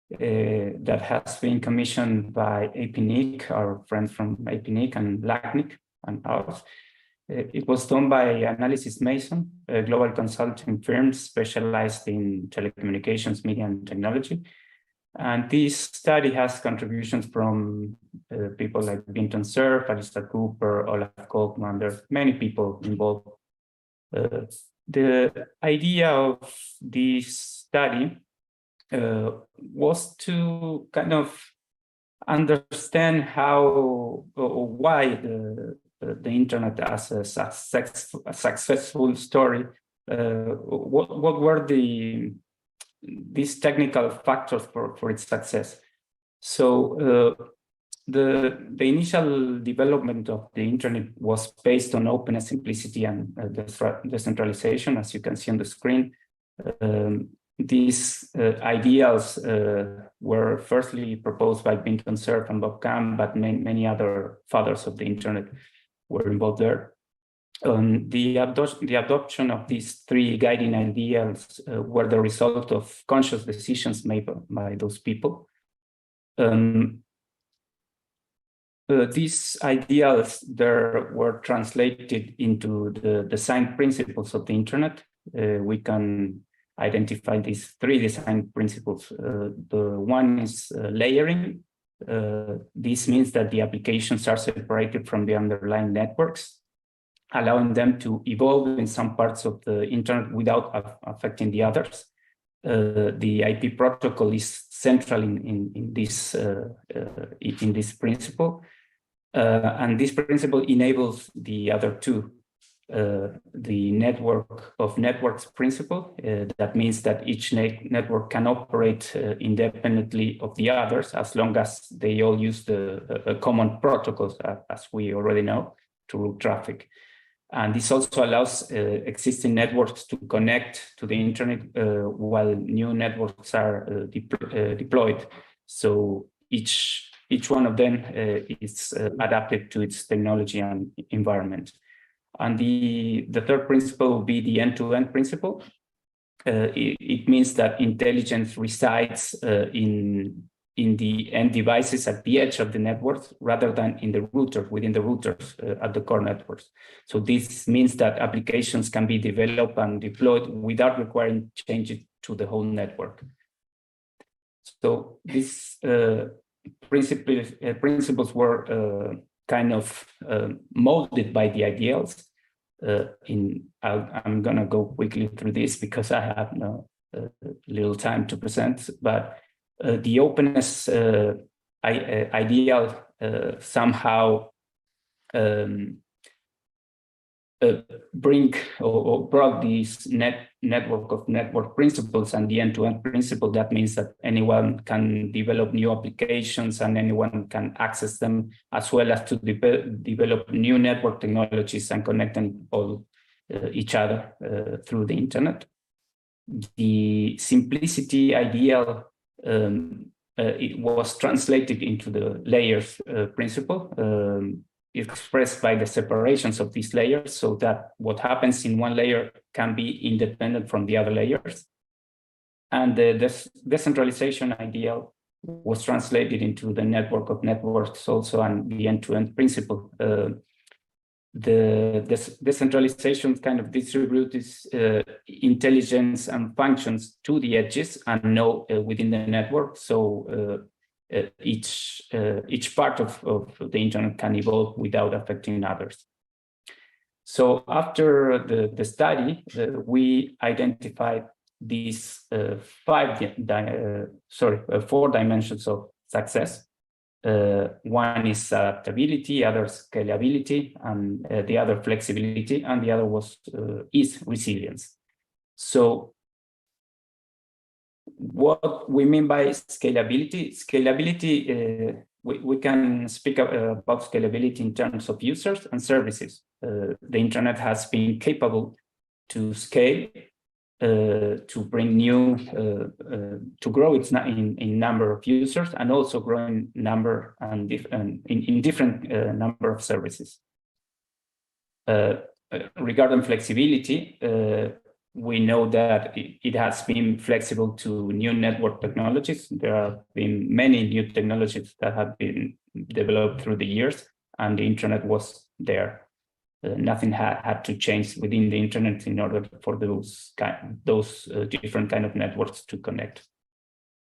that has been commissioned by APNIC, our friends from APNIC and LACNIC and ours. It was done by Analysis Mason, a global consulting firm specialized in telecommunications, media, and technology. And this study has contributions from people like Vincent Cerf, Alistair Cooper, Olaf Kolkman. There are many people involved. The idea of this study was to kind of understand how or why the internet as a successful story. What were these technical factors for its success? So the initial development of the internet was based on openness, simplicity, and decentralization, as you can see on the screen. These ideals were firstly proposed by Vincent Cerf and Bob Kahn, but many other fathers of the internet were involved there. The adoption of these three guiding ideals were the result of conscious decisions made by those people. These ideals there were translated into the design principles of the internet. We can identify these three design principles. The one is layering. This means that the applications are separated from the underlying networks, allowing them to evolve in some parts of the internet without affecting the others. The IP protocol is central in this principle, and this principle enables the other two. The network of networks principle, that means that each network can operate independently of the others as long as they all use the common protocols, as we already know, to route traffic. And this also allows existing networks to connect to the internet while new networks are deployed. So each one of them is adapted to its technology and environment. And the third principle will be the end-to-end principle. It means that intelligence resides in the end devices at the edge of the network rather than in the router, within the routers at the core networks. So this means that applications can be developed and deployed without requiring changes to the whole network. So these principles were kind of molded by the ideals. I'm going to go quickly through this because I have little time to present, but the openness ideal somehow brought this network of network principles and the end-to-end principle. That means that anyone can develop new applications and anyone can access them, as well as to develop new network technologies and connect them all each other through the internet. The simplicity ideal it was translated into the layers principle, expressed by the separations of these layers, so that what happens in one layer can be independent from the other layers. And the decentralization ideal was translated into the network of networks also, and the end-to-end principle. The decentralization kind of distributes intelligence and functions to the edges and no within the network. So each part of the internet can evolve without affecting others. So after the study, we identified these 4 dimensions of success. One is adaptability, other scalability, and the other flexibility, and the other is resilience. So what we mean by scalability? Scalability, we can speak about scalability in terms of users and services. The internet has been capable to scale to bring new, to grow its in number of users, and also growing number and in different number of services. Regarding flexibility, we know that it has been flexible to new network technologies. There have been many new technologies that have been developed through the years, and the internet was there. Nothing had to change within the internet in order for those different kind of networks to connect.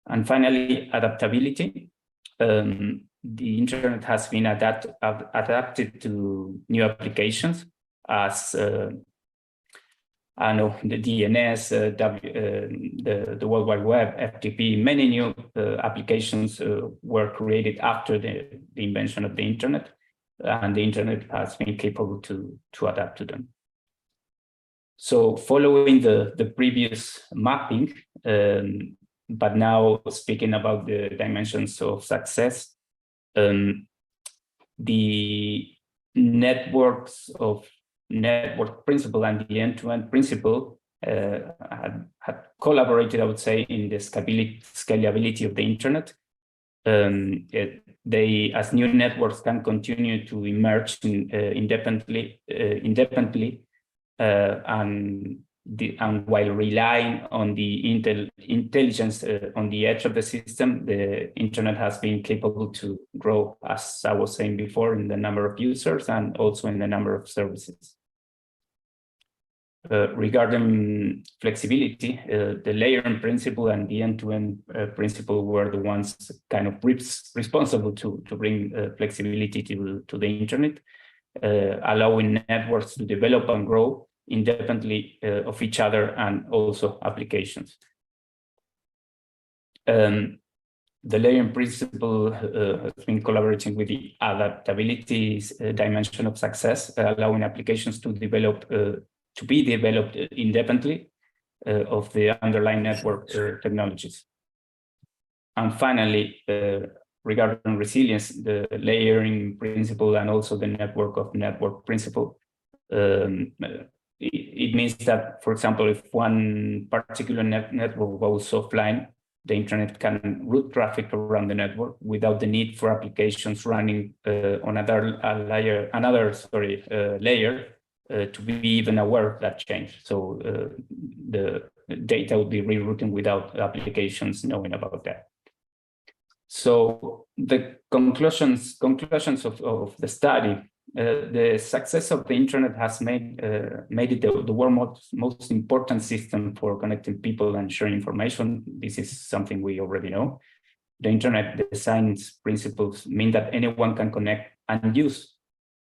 And finally, adaptability. The internet has been adapted to new applications as I know the DNS, the World Wide Web, FTP. Many new applications were created after the invention of the internet. And the internet has been capable to adapt to them. So following the previous mapping, but now speaking about the dimensions of success, the networks of network principle and the end-to-end principle had collaborated, I would say, in the scalability of the internet. They, as new networks, can continue to emerge independently, and while relying on the intelligence on the edge of the system, the internet has been capable to grow, as I was saying before, in the number of users and also in the number of services. Regarding flexibility, the layering principle and the end-to-end principle were the ones kind of responsible to bring flexibility to the internet, allowing networks to develop and grow independently of each other and also applications. The layering principle has been collaborating with the adaptability dimension of success, allowing applications to be developed independently of the underlying network technologies. And finally, regarding resilience, the layering principle and also the network principle, it means that, for example, if one particular network goes offline, the internet can route traffic around the network without the need for applications running on another layer to be even aware of that change. So the data would be rerouting without applications knowing about that. So the conclusions of the study, the success of the internet has made it the world's most important system for connecting people and sharing information. This is something we already know. The internet design's principles mean that anyone can connect and use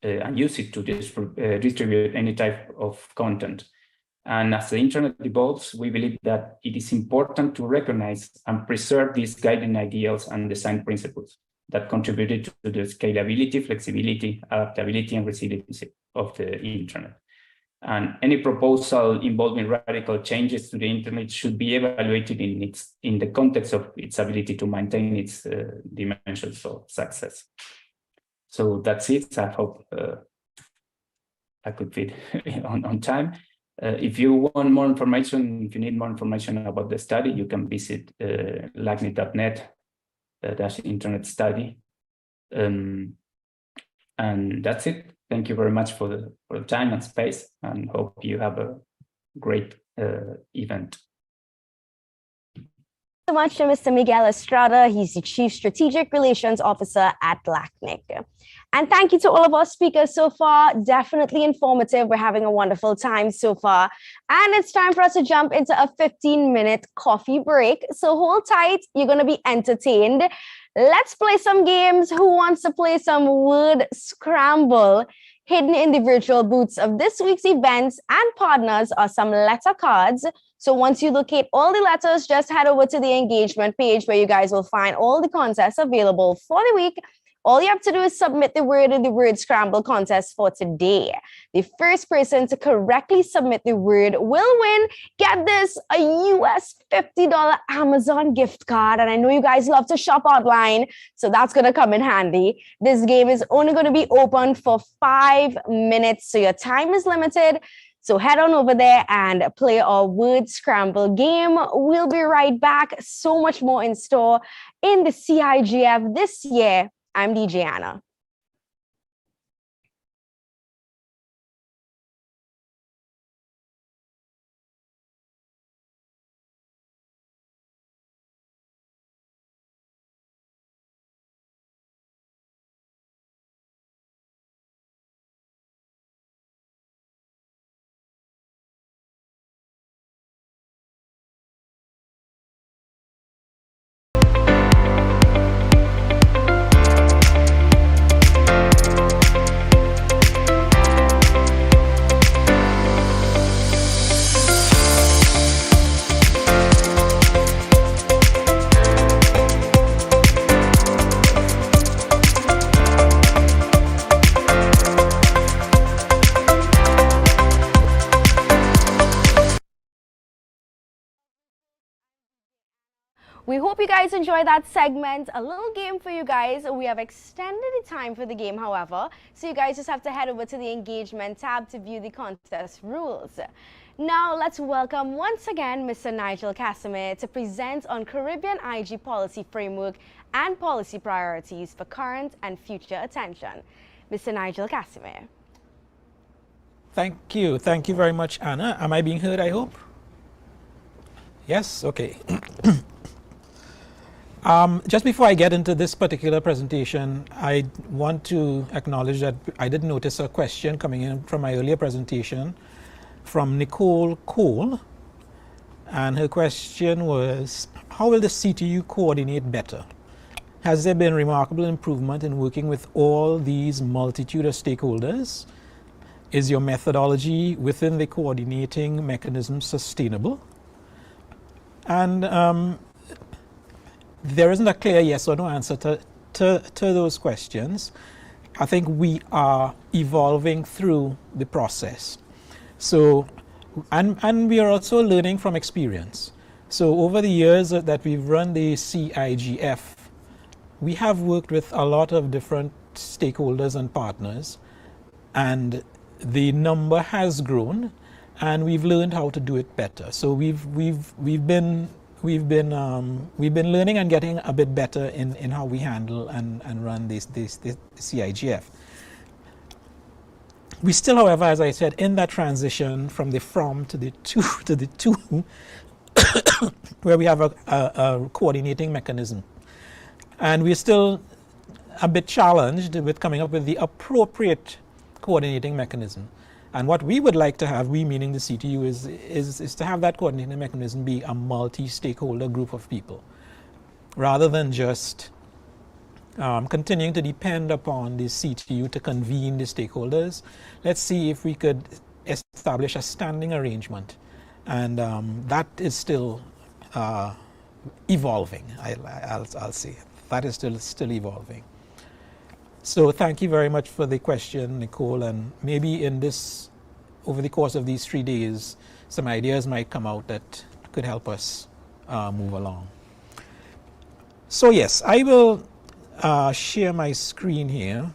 it to distribute any type of content. And as the internet evolves, we believe that it is important to recognize and preserve these guiding ideals and design principles that contributed to the scalability, flexibility, adaptability, and resiliency of the internet. And any proposal involving radical changes to the internet should be evaluated in the context of its ability to maintain its dimensions of success. So that's it. I hope I could fit on time. If you want more information, if you need more information about the study, you can visit LACNIC.net/internet study. And that's it. Thank you very much for the time and space, and hope you have a great event. So much to Mr. Miguel Estrada. He's the Chief Strategic Relations Officer at LACNIC. And thank you to all of our speakers so far. Definitely informative. We're having a wonderful time so far. And it's time for us to jump into a 15-minute coffee break. So hold tight. You're going to be entertained. Let's play some games. Who wants to play some word scramble? Hidden in the virtual booths of this week's events and partners are some letter cards. So once you locate all the letters, just head over to the engagement page where you guys will find all the contests available for the week. All you have to do is submit the word in the word scramble contest for today. The first person to correctly submit the word will win, get this, a US $50 Amazon gift card. And I know you guys love to shop online, so that's going to come in handy. This game is only going to be open for 5 minutes, so your time is limited. So head on over there and play our word scramble game. We'll be right back. So much more in store in the CIGF this year. I'm DJ Anna. We hope you guys enjoyed that segment. A little game for you guys. We have extended the time for the game, however, so you guys just have to head over to the engagement tab to view the contest rules. Now let's welcome once again Mr. Nigel Cassimire to present on Caribbean IG policy framework and policy priorities for current and future attention. Mr. Nigel Cassimire. Thank you. Thank you very much, Anna. Am I being heard, I hope? Yes? Okay. Just before I get into this particular presentation, I want to acknowledge that I did notice a question coming in from my earlier presentation from Nicole Cole. And her question was, how will the CTU coordinate better? Has there been remarkable improvement in working with all these multitude of stakeholders? Is your methodology within the coordinating mechanism sustainable? And there isn't a clear yes or no answer to those questions. I think we are evolving through the process. So, and we are also learning from experience. So over the years that we've run the CIGF, we have worked with a lot of different stakeholders and partners, and the number has grown, and we've learned how to do it better. So we've been learning and getting a bit better in how we handle and run this CIGF. We still, however, as I said, in that transition from the from to the to, where we have a coordinating mechanism. And we're still a bit challenged with coming up with the appropriate coordinating mechanism. And what we would like to have, we meaning the CTU, is to have that coordinating mechanism be a multi-stakeholder group of people, rather than just continuing to depend upon the CTU to convene the stakeholders. Let's see if we could establish a standing arrangement, and that is still evolving. I'll say that is still evolving. So thank you very much for the question, Nicole, and maybe over the course of these 3 days, some ideas might come out that could help us move along. So yes, I will share my screen here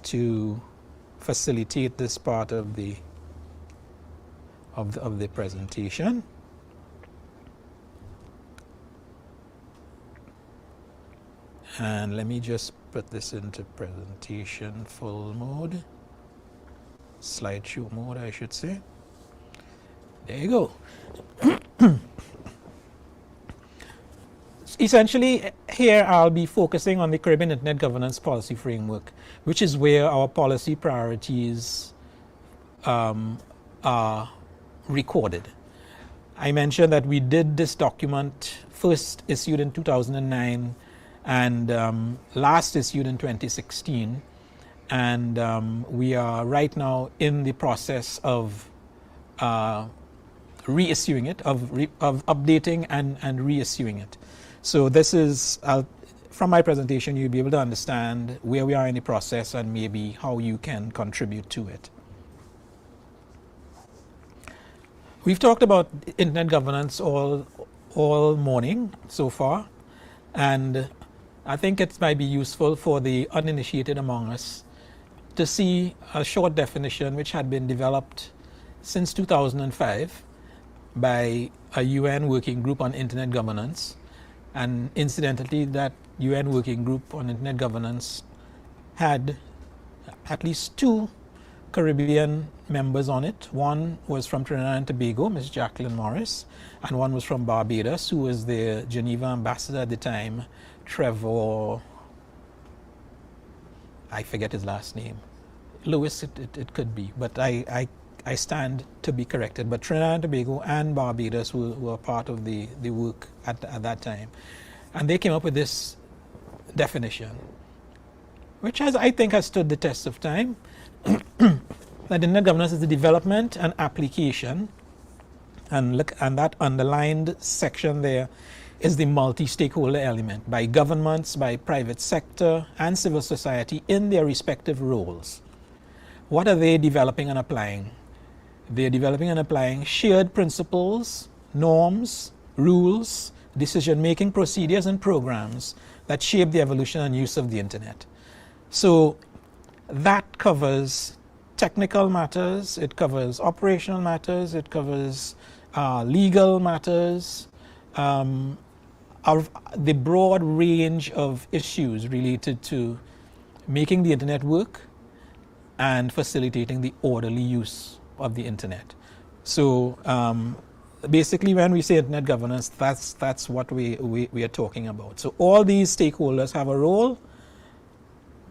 to facilitate this part of the presentation. And let me just put this into presentation full mode, slideshow mode, I should say. There you go. Essentially, here I'll be focusing on the Caribbean Internet Governance Policy Framework, which is where our policy priorities are recorded. I mentioned that we did this document first issued in 2009 and last issued in 2016, and we are right now in the process of reissuing it, of updating and reissuing it. So this is, from my presentation, you'll be able to understand where we are in the process and maybe how you can contribute to it. We've talked about internet governance all morning so far, and I think it might be useful for the uninitiated among us to see a short definition which had been developed since 2005 by a UN working group on internet governance. And incidentally, that UN working group on internet governance had at least 2 Caribbean members on it. One was from Trinidad and Tobago, Ms. Jacqueline Morris, and one was from Barbados, who was the Geneva ambassador at the time, Trevor, I forget his last name. Lewis, it could be, but I stand to be corrected. But Trinidad and Tobago and Barbados were part of the work at that time. And they came up with this definition, which I think has stood the test of time. That internet governance is the development and application, and that underlined section there is the multi-stakeholder element by governments, by private sector, and civil society in their respective roles. What are they developing and applying? They're developing and applying shared principles, norms, rules, decision-making procedures, and programs that shape the evolution and use of the internet. So that covers technical matters, it covers operational matters, it covers legal matters, the broad range of issues related to making the internet work and facilitating the orderly use of the internet. So basically, when we say internet governance, that's what we are talking about. So all these stakeholders have a role,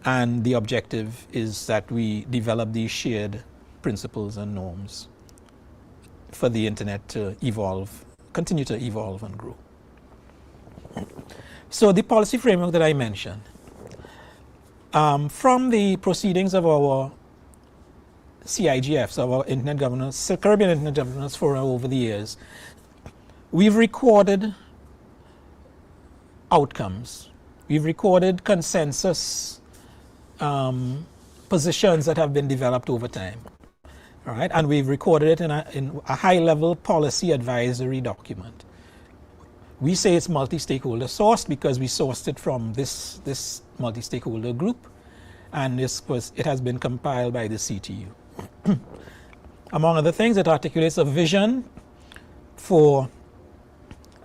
and the objective is that we develop these shared principles and norms for the internet to evolve, continue to evolve and grow. So the policy framework that I mentioned, from the proceedings of our CIGFs, our Internet Governance, Caribbean Internet Governance Forum over the years, we've recorded outcomes. We've recorded consensus positions that have been developed over time. All right, and we've recorded it in a high-level policy advisory document. We say it's multi-stakeholder sourced because we sourced it from this multi-stakeholder group, and it has been compiled by the CTU. Among other things, it articulates a vision for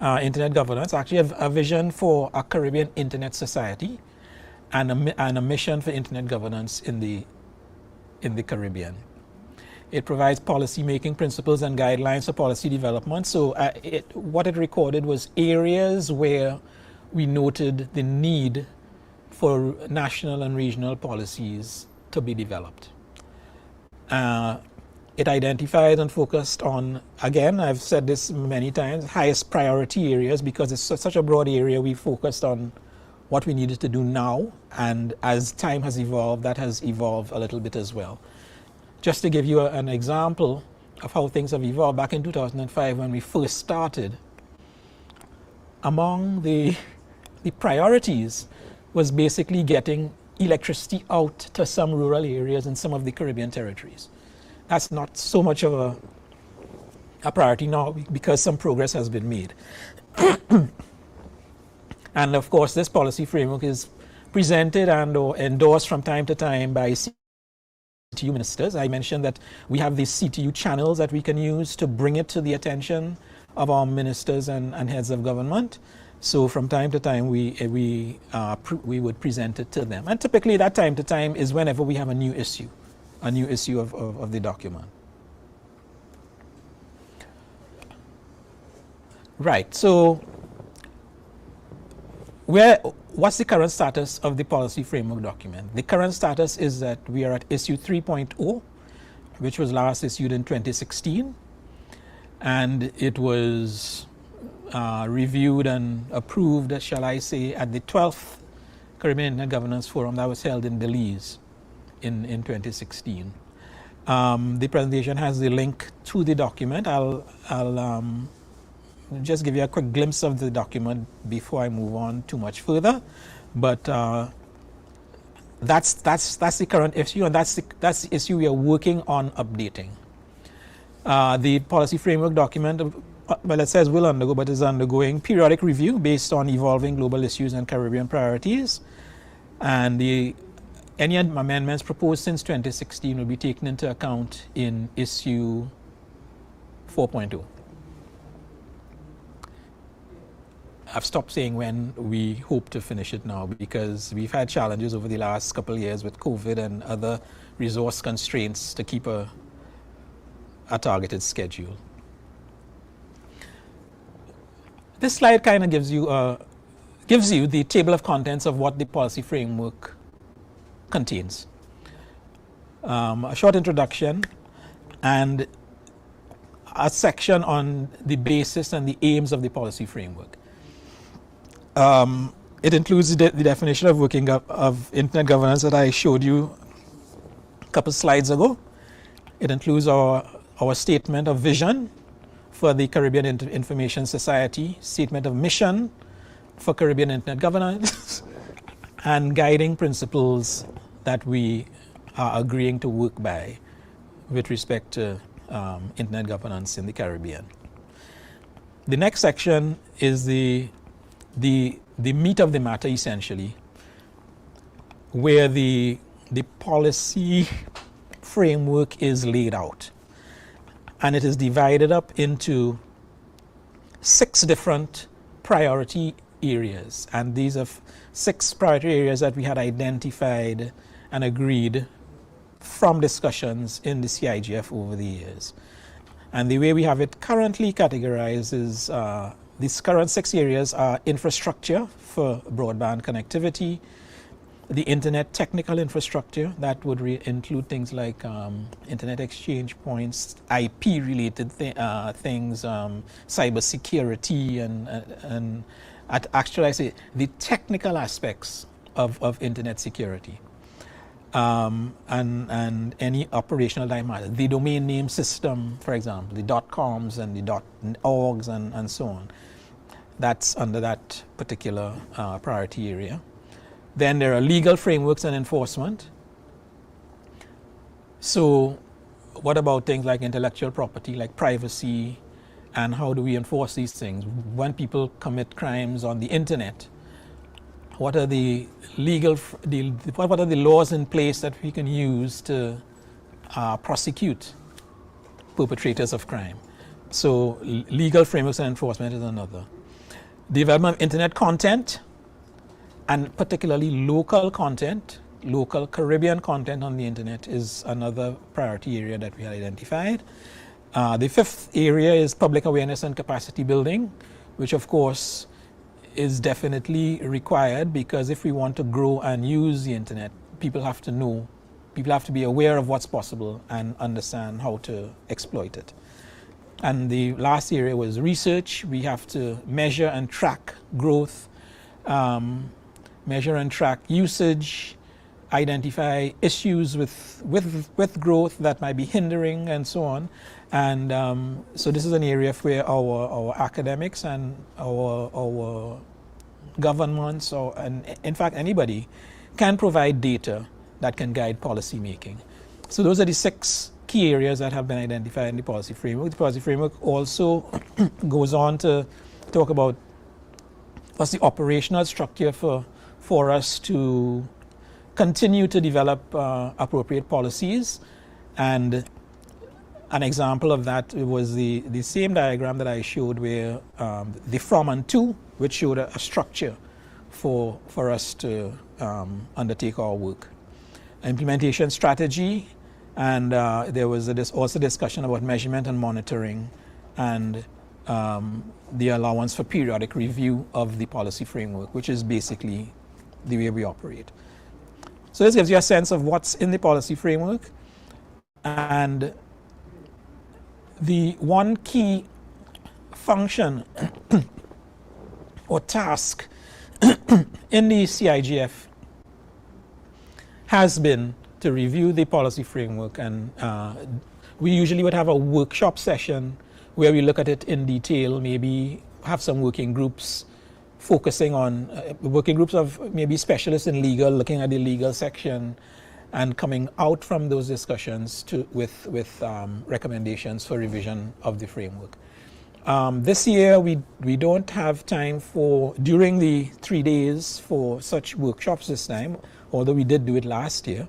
internet governance, actually a vision for a Caribbean internet society, and a mission for internet governance in the Caribbean. It provides policy-making principles and guidelines for policy development. So what it recorded was areas where we noted the need for national and regional policies to be developed. It identified and focused on, again, I've said this many times, highest priority areas, because it's such a broad area. We focused on what we needed to do now, and as time has evolved, that has evolved a little bit as well. Just to give you an example of how things have evolved, back in 2005 when we first started, among the priorities was basically getting electricity out to some rural areas in some of the Caribbean territories. That's not so much of a priority now because some progress has been made. And of course, this policy framework is presented and or endorsed from time to time by CTU ministers. I mentioned that we have these CTU channels that we can use to bring it to the attention of our ministers and heads of government. So from time to time, we would present it to them. And typically that time to time is whenever we have a new issue of the document. Right, so what's the current status of the policy framework document? The current status is that we are at issue 3.0, which was last issued in 2016. And it was reviewed and approved, shall I say, at the 12th Caribbean Internet Governance Forum that was held in Belize in 2016. The presentation has the link to the document. I'll just give you a quick glimpse of the document before I move on too much further. But that's the current issue, and that's the issue we are working on updating. The policy framework document, well, it says will undergo, but is undergoing periodic review based on evolving global issues and Caribbean priorities. And the any amendments proposed since 2016 will be taken into account in issue 4.0. I've stopped saying when we hope to finish it now because we've had challenges over the last couple of years with COVID and other resource constraints to keep a targeted schedule. This slide kind of gives you the table of contents of what the policy framework contains. A short introduction and a section on the basis and the aims of the policy framework. It includes the definition of of internet governance that I showed you a couple slides ago. It includes our statement of vision for the Caribbean Information Society, statement of mission for Caribbean internet governance, and guiding principles that we are agreeing to work by with respect to internet governance in the Caribbean. The next section is the meat of the matter, essentially, where the policy framework is laid out. And it is divided up into 6 different priority areas. And these are 6 priority areas that we had identified and agreed from discussions in the CIGF over the years. And the way we have it currently categorized is these current 6 areas are infrastructure for broadband connectivity, the internet technical infrastructure, that would include things like internet exchange points, IP-related things, cyber security, and actually I say the technical aspects of internet security, and any operational dimension, the domain name system, for example, the .coms and the .orgs and so on. That's under that particular priority area. Then there are legal frameworks and enforcement. So what about things like intellectual property, like privacy, and how do we enforce these things? When people commit crimes on the internet, what are the what are the laws in place that we can use to prosecute perpetrators of crime? So legal frameworks and enforcement is another. Development of internet content, and particularly local content, local Caribbean content on the internet is another priority area that we had identified. The 5th area is public awareness and capacity building, which of course is definitely required because if we want to grow and use the internet, people have to know, people have to be aware of what's possible and understand how to exploit it. And the last area was research. We have to measure and track growth, measure and track usage, identify issues with growth that might be hindering and so on. And so this is an area where our academics and our governments, and in fact anybody, can provide data that can guide policy making. So those are the 6 key areas that have been identified in the policy framework. The policy framework also goes on to talk about what's the operational structure for us to continue to develop appropriate policies. And an example of that was the same diagram that I showed where the from and to, which showed a structure for us to undertake our work. Implementation strategy, and there was also discussion about measurement and monitoring, and the allowance for periodic review of the policy framework, which is basically the way we operate. So this gives you a sense of what's in the policy framework. And the one key function or task in the CIGF has been to review the policy framework, and we usually would have a workshop session where we look at it in detail, maybe have some working groups focusing on working groups of maybe specialists in legal, looking at the legal section and coming out from those discussions with recommendations for revision of the framework. This year we don't have time during the 3 days for such workshops this time, although we did do it last year.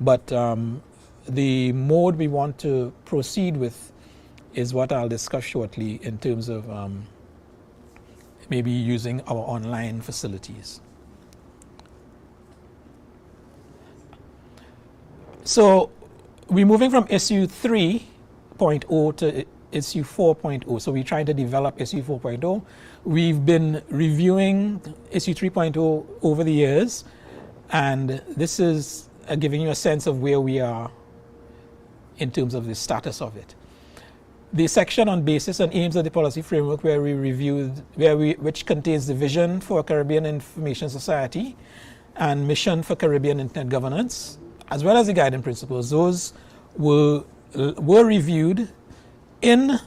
But the mode we want to proceed with is what I'll discuss shortly in terms of maybe using our online facilities. So we're moving from issue 3.0 to issue 4.0. So we're trying to develop issue 4.0. We've been reviewing issue 3.0 over the years, and this is giving you a sense of where we are in terms of the status of it. The section on basis and aims of the policy framework where we reviewed, which contains the vision for Caribbean Information Society and mission for Caribbean Internet Governance, as well as the guiding principles. Those were reviewed in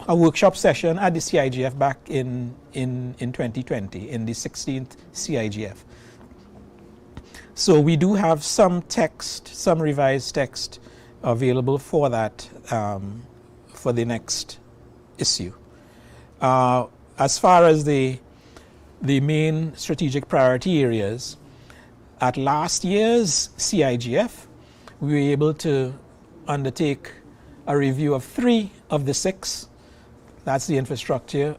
a workshop session at the CIGF back in 2020, in the 16th CIGF. So we do have some text, some revised text available for that for the next issue. As far as the main strategic priority areas, at last year's CIGF, we were able to undertake a review of 3 of the 6. That's the infrastructure,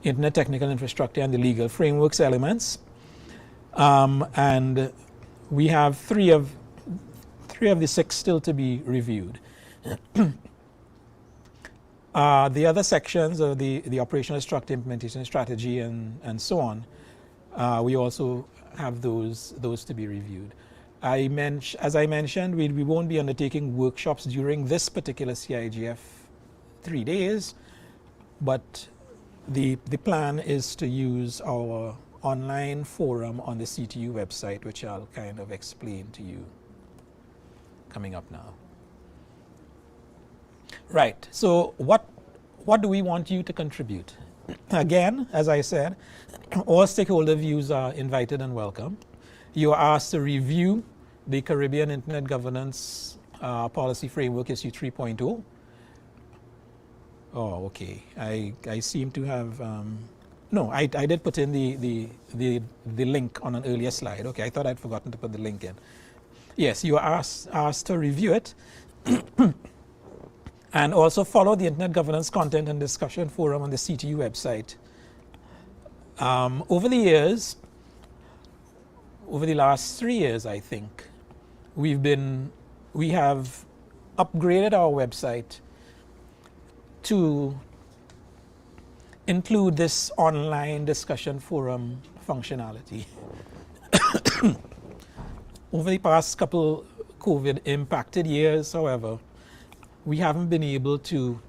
internet technical infrastructure, and the legal frameworks elements. And we have 3 of the 6 still to be reviewed. The other sections of the operational structure, implementation strategy, and so on, we also have those to be reviewed. As I mentioned, we won't be undertaking workshops during this particular CIGF 3 days, but the plan is to use our online forum on the CTU website, which I'll kind of explain to you coming up now. Right, so what do we want you to contribute? Again, as I said, all stakeholder views are invited and welcome. You are asked to review the Caribbean Internet Governance Policy Framework issue 3.0. Oh, okay. I seem to have, no, I did put in the link on an earlier slide. Okay, I thought I'd forgotten to put the link in. Yes, you are asked to review it and also follow the Internet Governance Content and Discussion Forum on the CTU website. Over the years, over the last 3 years, I think, we have upgraded our website to include this online discussion forum functionality. Over the past couple COVID impacted years, however, we haven't been able to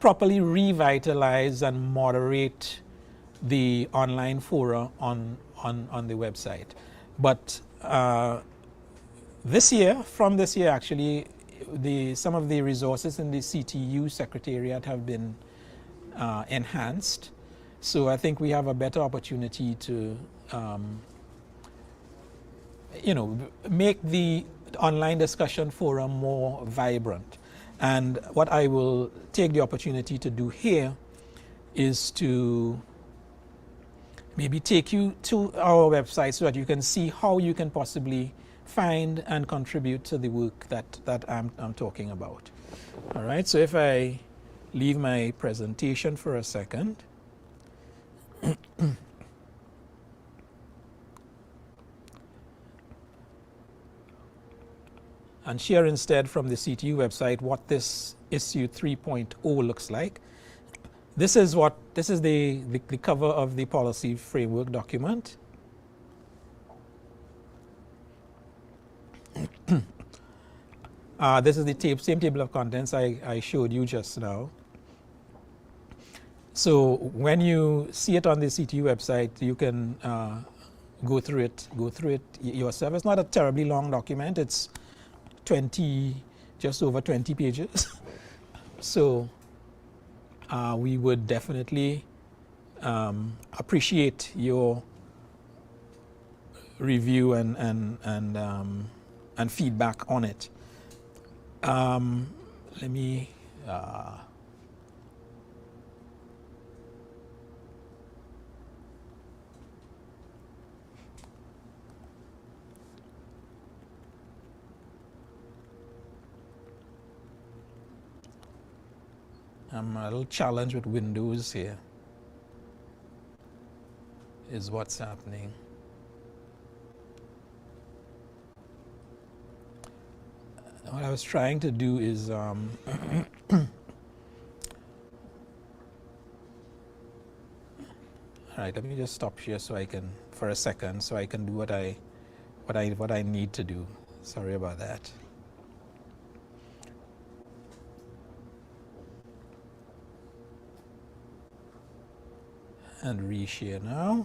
properly revitalize and moderate the online fora on the website. But from this year actually, some of the resources in the CTU Secretariat have been enhanced. So I think we have a better opportunity to make the online discussion forum more vibrant. And what I will take the opportunity to do here is to maybe take you to our website so that you can see how you can possibly find and contribute to the work that I'm talking about. All right, so if I leave my presentation for a second. And share instead from the CTU website what this issue 3.0 looks like. This is the cover of the policy framework document. This is the same table of contents I showed you just now. So when you see it on the CTU website, you can go through it yourself. It's not a terribly long document. It's just over 20 pages. So we would definitely appreciate your review and feedback on it. Let me I'm a little challenged with Windows here, is what's happening. What I was trying to do is all right, let me just stop here so I can, for a second, so I can do what I need to do. Sorry about that. And reshare now.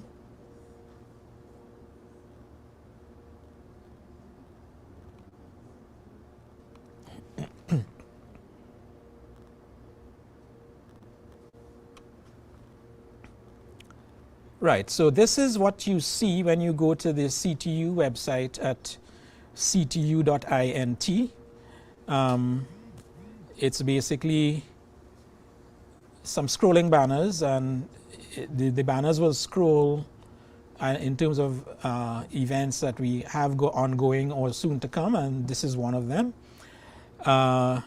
Right, so this is what you see when you go to the CTU website at ctu.int. It's basically some scrolling banners, and the banners will scroll in terms of events that we have ongoing or soon to come, and this is one of them. I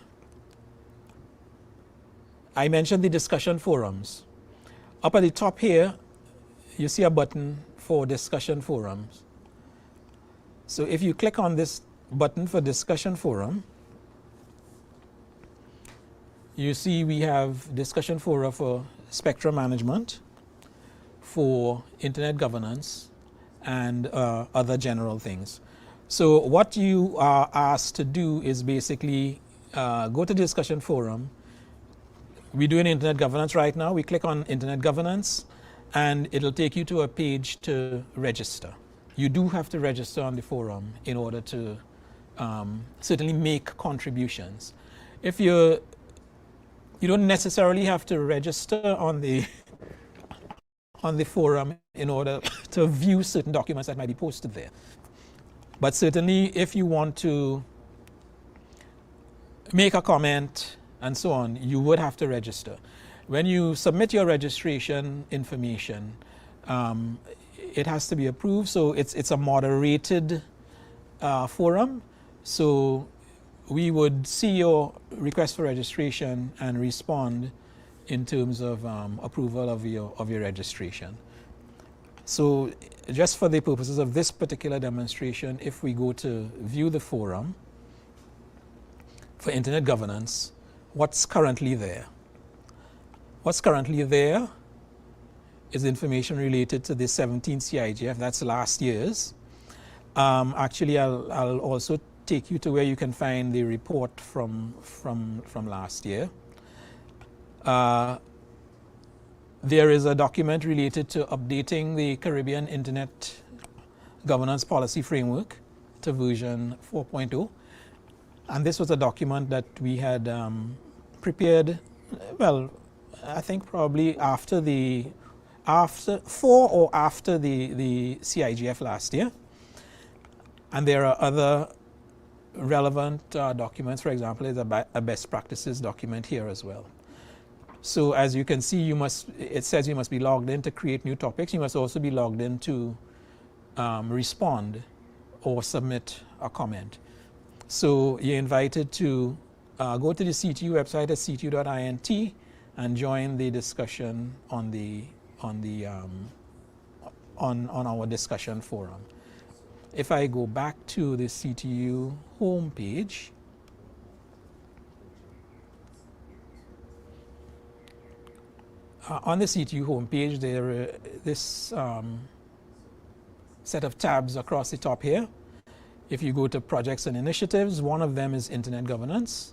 mentioned the discussion forums. Up at the top here, you see a button for discussion forums. So if you click on this button for discussion forum, you see we have discussion fora for spectrum management, for internet governance, and other general things. So what you are asked to do is basically go to the discussion forum. We're doing internet governance right now. We click on internet governance, and it'll take you to a page to register. You do have to register on the forum in order to certainly make contributions. If you don't necessarily have to register on the forum in order to view certain documents that might be posted there. But certainly if you want to make a comment and so on, you would have to register. When you submit your registration information, it has to be approved, so it's a moderated forum. So we would see your request for registration and respond in terms of approval of your registration. So just for the purposes of this particular demonstration, if we go to view the forum for internet governance, what's currently there? What's currently there is information related to the 17th CIGF, that's last year's. Actually, I'll also take you to where you can find the report from last year. There is a document related to updating the Caribbean Internet Governance Policy Framework to version 4.0. And this was a document that we had prepared, well, I think probably after the CIGF last year. And there are other relevant documents. For example, there's a best practices document here as well. So as you can see, it says you must be logged in to create new topics. You must also be logged in to respond or submit a comment. So you're invited to go to the CTU website at ctu.int and join the discussion on our discussion forum. If I go back to the CTU homepage, on the CTU homepage, there is this set of tabs across the top here. If you go to projects and initiatives, one of them is internet governance,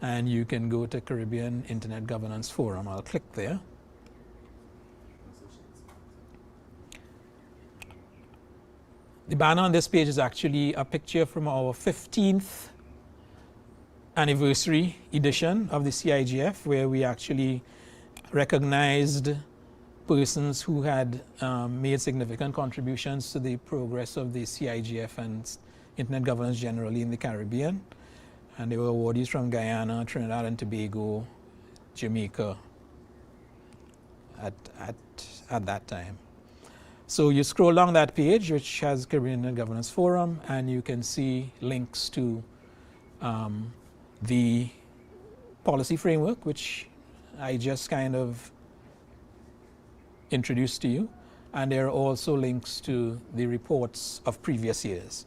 and you can go to Caribbean Internet Governance Forum. I'll click there. The banner on this page is actually a picture from our 15th anniversary edition of the CIGF, where we actually recognized persons who had made significant contributions to the progress of the CIGF and internet governance generally in the Caribbean. And there were awardees from Guyana, Trinidad and Tobago, Jamaica at that time. So you scroll down that page, which has Caribbean Internet Governance Forum, and you can see links to the policy framework, which I just kind of introduced to you. And there are also links to the reports of previous years.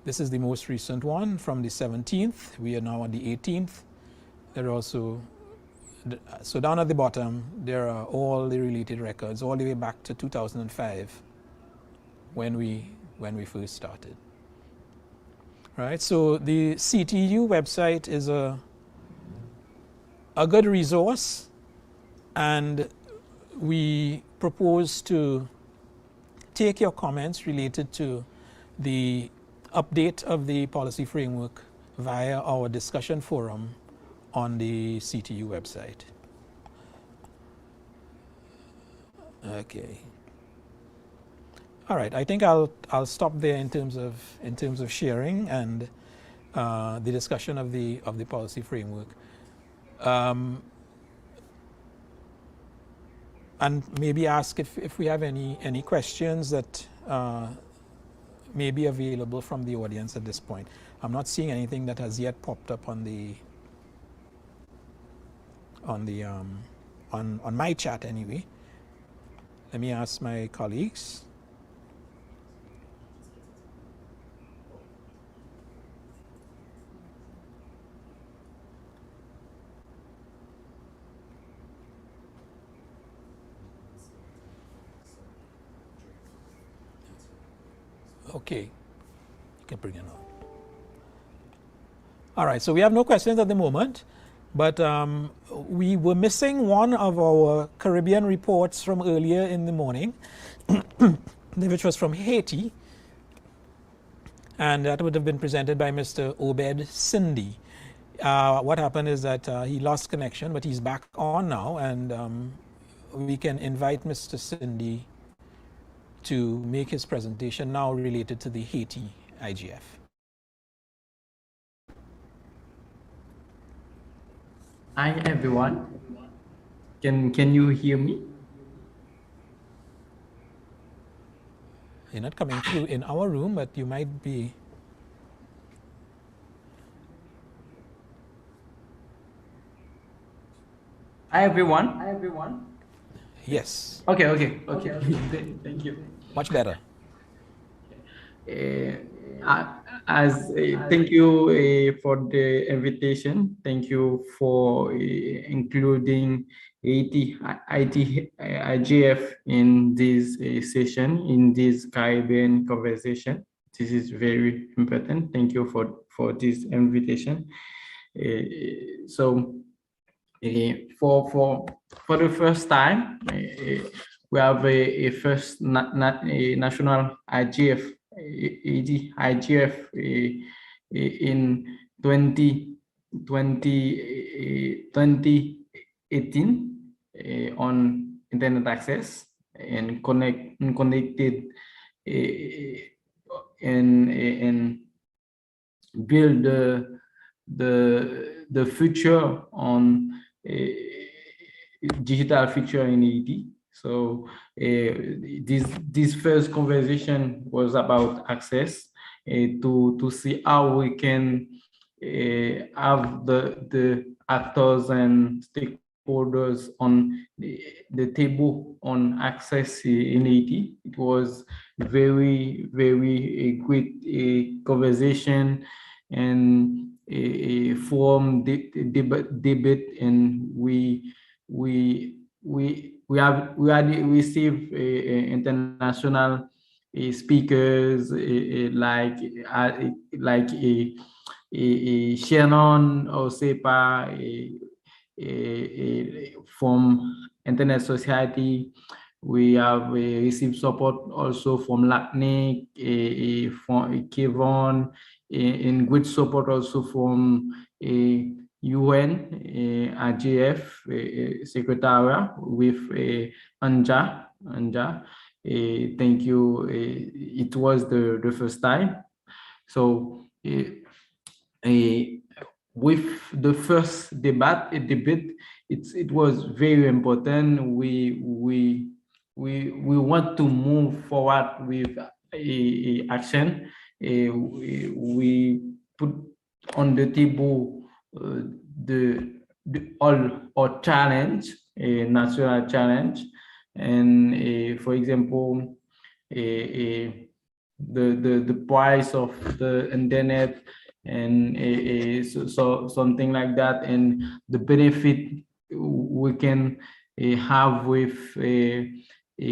This is the most recent one from the 17th. We are now on the 18th. There are also, so down at the bottom, there are all the related records, all the way back to 2005, when we first started. Right, so the CTU website is a good resource, and we propose to take your comments related to the update of the policy framework via our discussion forum on the CTU website. Okay. All right, I think I'll stop there in terms of sharing and the discussion of the policy framework. And maybe ask if we have any questions that may be available from the audience at this point. I'm not seeing anything that has yet popped up on my chat anyway. Let me ask my colleagues. Okay, you can bring it on. All right, so we have no questions at the moment, but we were missing one of our Caribbean reports from earlier in the morning, which was from Haiti, and that would have been presented by Mr. Obed Sindy. What happened is that he lost connection, but he's back on now, and we can invite Mr. Sindy to make his presentation now related to the Haiti IGF. Hi everyone. Can you hear me? You're not coming through in our room, but you might be. Hi everyone. Hi everyone. Yes. Okay. Thank you. Much better. Thank you for the invitation. Thank you for including IGF in this session, in this Caribbean conversation. This is very important. Thank you for this invitation. For the first time, we have a first national IGF, in 2018 on internet access and connected and build the future on digital future in Haiti. So this first conversation was about access to see how we can have the actors and stakeholders on the table on access in Haiti. It was very a great conversation and a forum debate, and we had received international speakers like Shernon, Osepa, from Internet Society. We have received support also from LACNIC, from Kevon, and good support also from UN, IGF, Secretariat with Anja. Thank you. It was the first time. So with the first debate, it was very important. We want to move forward with a action. We put on the table the or challenge, a natural challenge. And for example, the price of the internet, and so something like that, and the benefit we can have with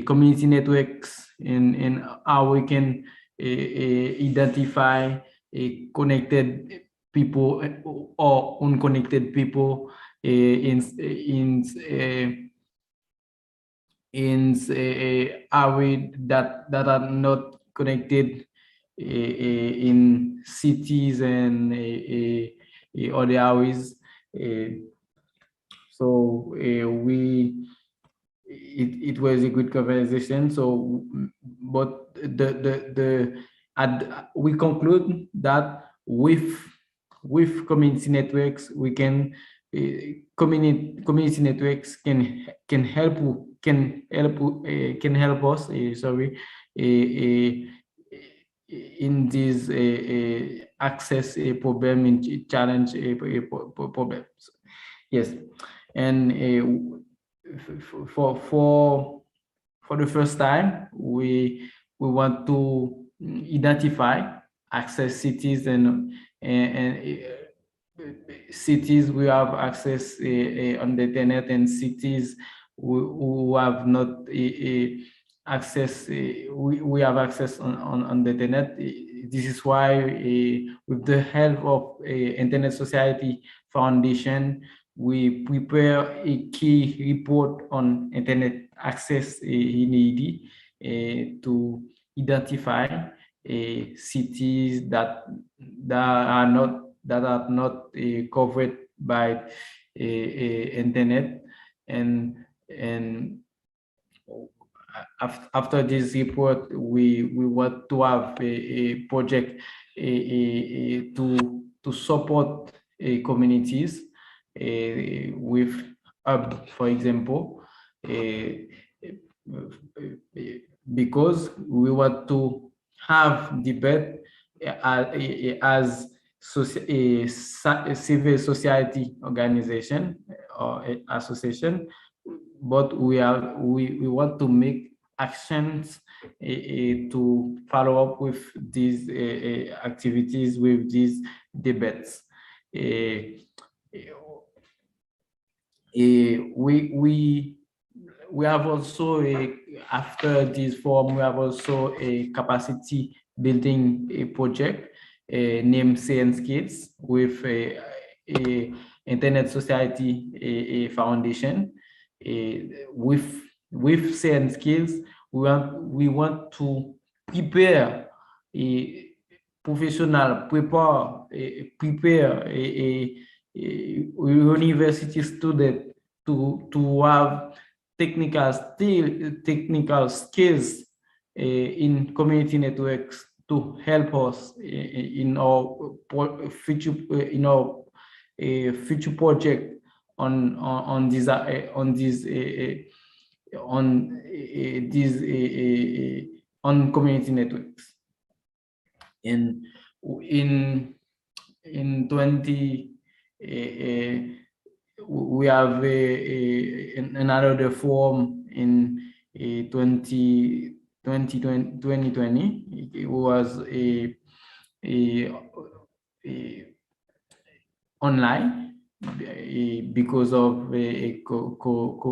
community networks, and how we can identify connected people or unconnected people in areas that are not connected in cities and other areas. So it was a good conversation. So, but we conclude that with community networks, we can community networks can help us. In this access problem, in challenge problems. Yes, and for the first time, we want to identify access cities and cities we have access on the internet, and cities who have not access. We have access on the internet. This is why, with the help of Internet Society Foundation, we prepare a key report on internet access in Haiti to identify cities that are not covered by internet, and after this report, we want to have a project to support communities with hub, for example, because we want to have debate as a civil society organization or association, but we want to make actions to follow up with these activities, with these debates. We have also after this forum, we have also a capacity building project named CN Skills with a Internet Society Foundation. With CN Skills, we want to prepare a professional, prepare a university student to have technical skills in community networks to help us in our future future project on community networks. And in 20 we have another forum in 2020. It was online because of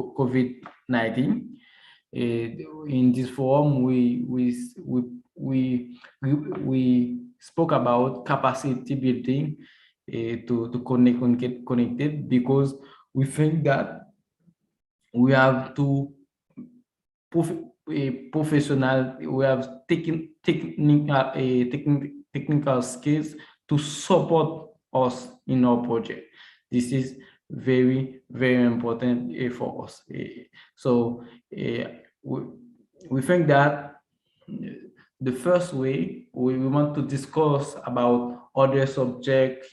COVID-19. In this forum, we spoke about capacity building to connected, because we think that we have to professional, we have technical skills to support us in our project. This is very, very important for us. So we think that the first way we want to discuss about other subjects,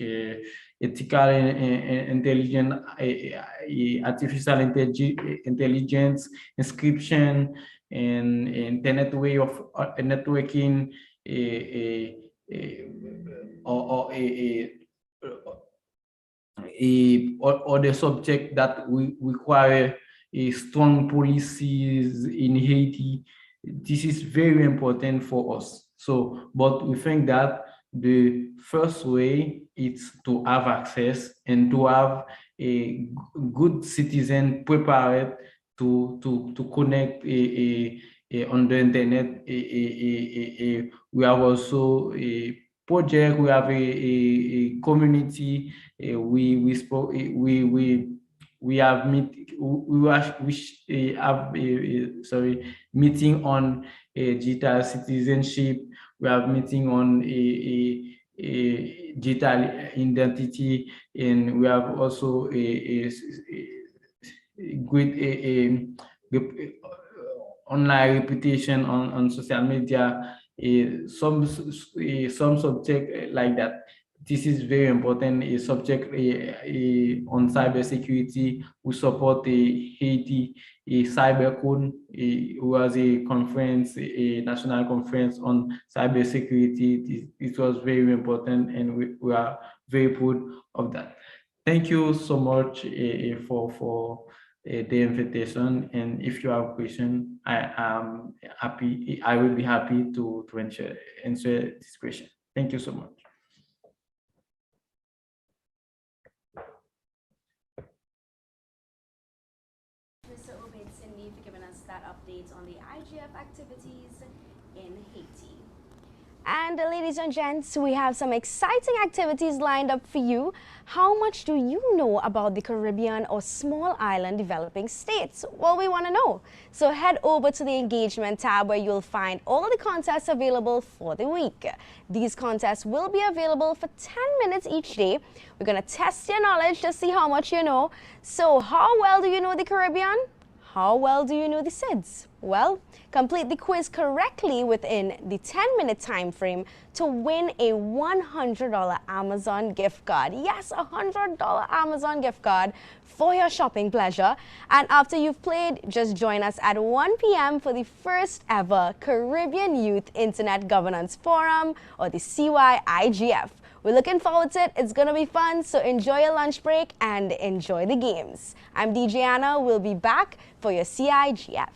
ethical intelligence, artificial intelligence, inscription, and internet way of networking, other subject that we require strong policies in Haiti. This is very important for us. So, but we think that the first way is to have access and to have a good citizen prepared to connect on the internet. We have also a project. We have a community. We have meeting on digital citizenship. We have meeting on a digital identity, and we have also a good online reputation on social media. Some subject like that. This is very important. A subject on cybersecurity. We support the Haiti CyberCon. It was a conference, a national conference on cybersecurity. It was very important, and we are very proud of that. Thank you so much for the invitation. And if you have a question, I will be happy to answer this question. Thank you so much. Mr. Obed, Sindy, for giving us that update on the IGF activities in Haiti. And ladies and gents, we have some exciting activities lined up for you. How much do you know about the Caribbean or small island developing states? Well, we want to know. So head over to the engagement tab where you'll find all of the contests available for the week. These contests will be available for 10 minutes each day. We're going to test your knowledge to see how much you know. So how well do you know the Caribbean? How well do you know the SIDS? Well, complete the quiz correctly within the 10-minute time frame to win a $100 Amazon gift card. Yes, a $100 Amazon gift card for your shopping pleasure. And after you've played, just join us at 1 p.m. for the first ever Caribbean Youth Internet Governance Forum, or the CIGF. We're looking forward to it. It's going to be fun, so enjoy your lunch break and enjoy the games. I'm DJ Anna. We'll be back for your CIGF.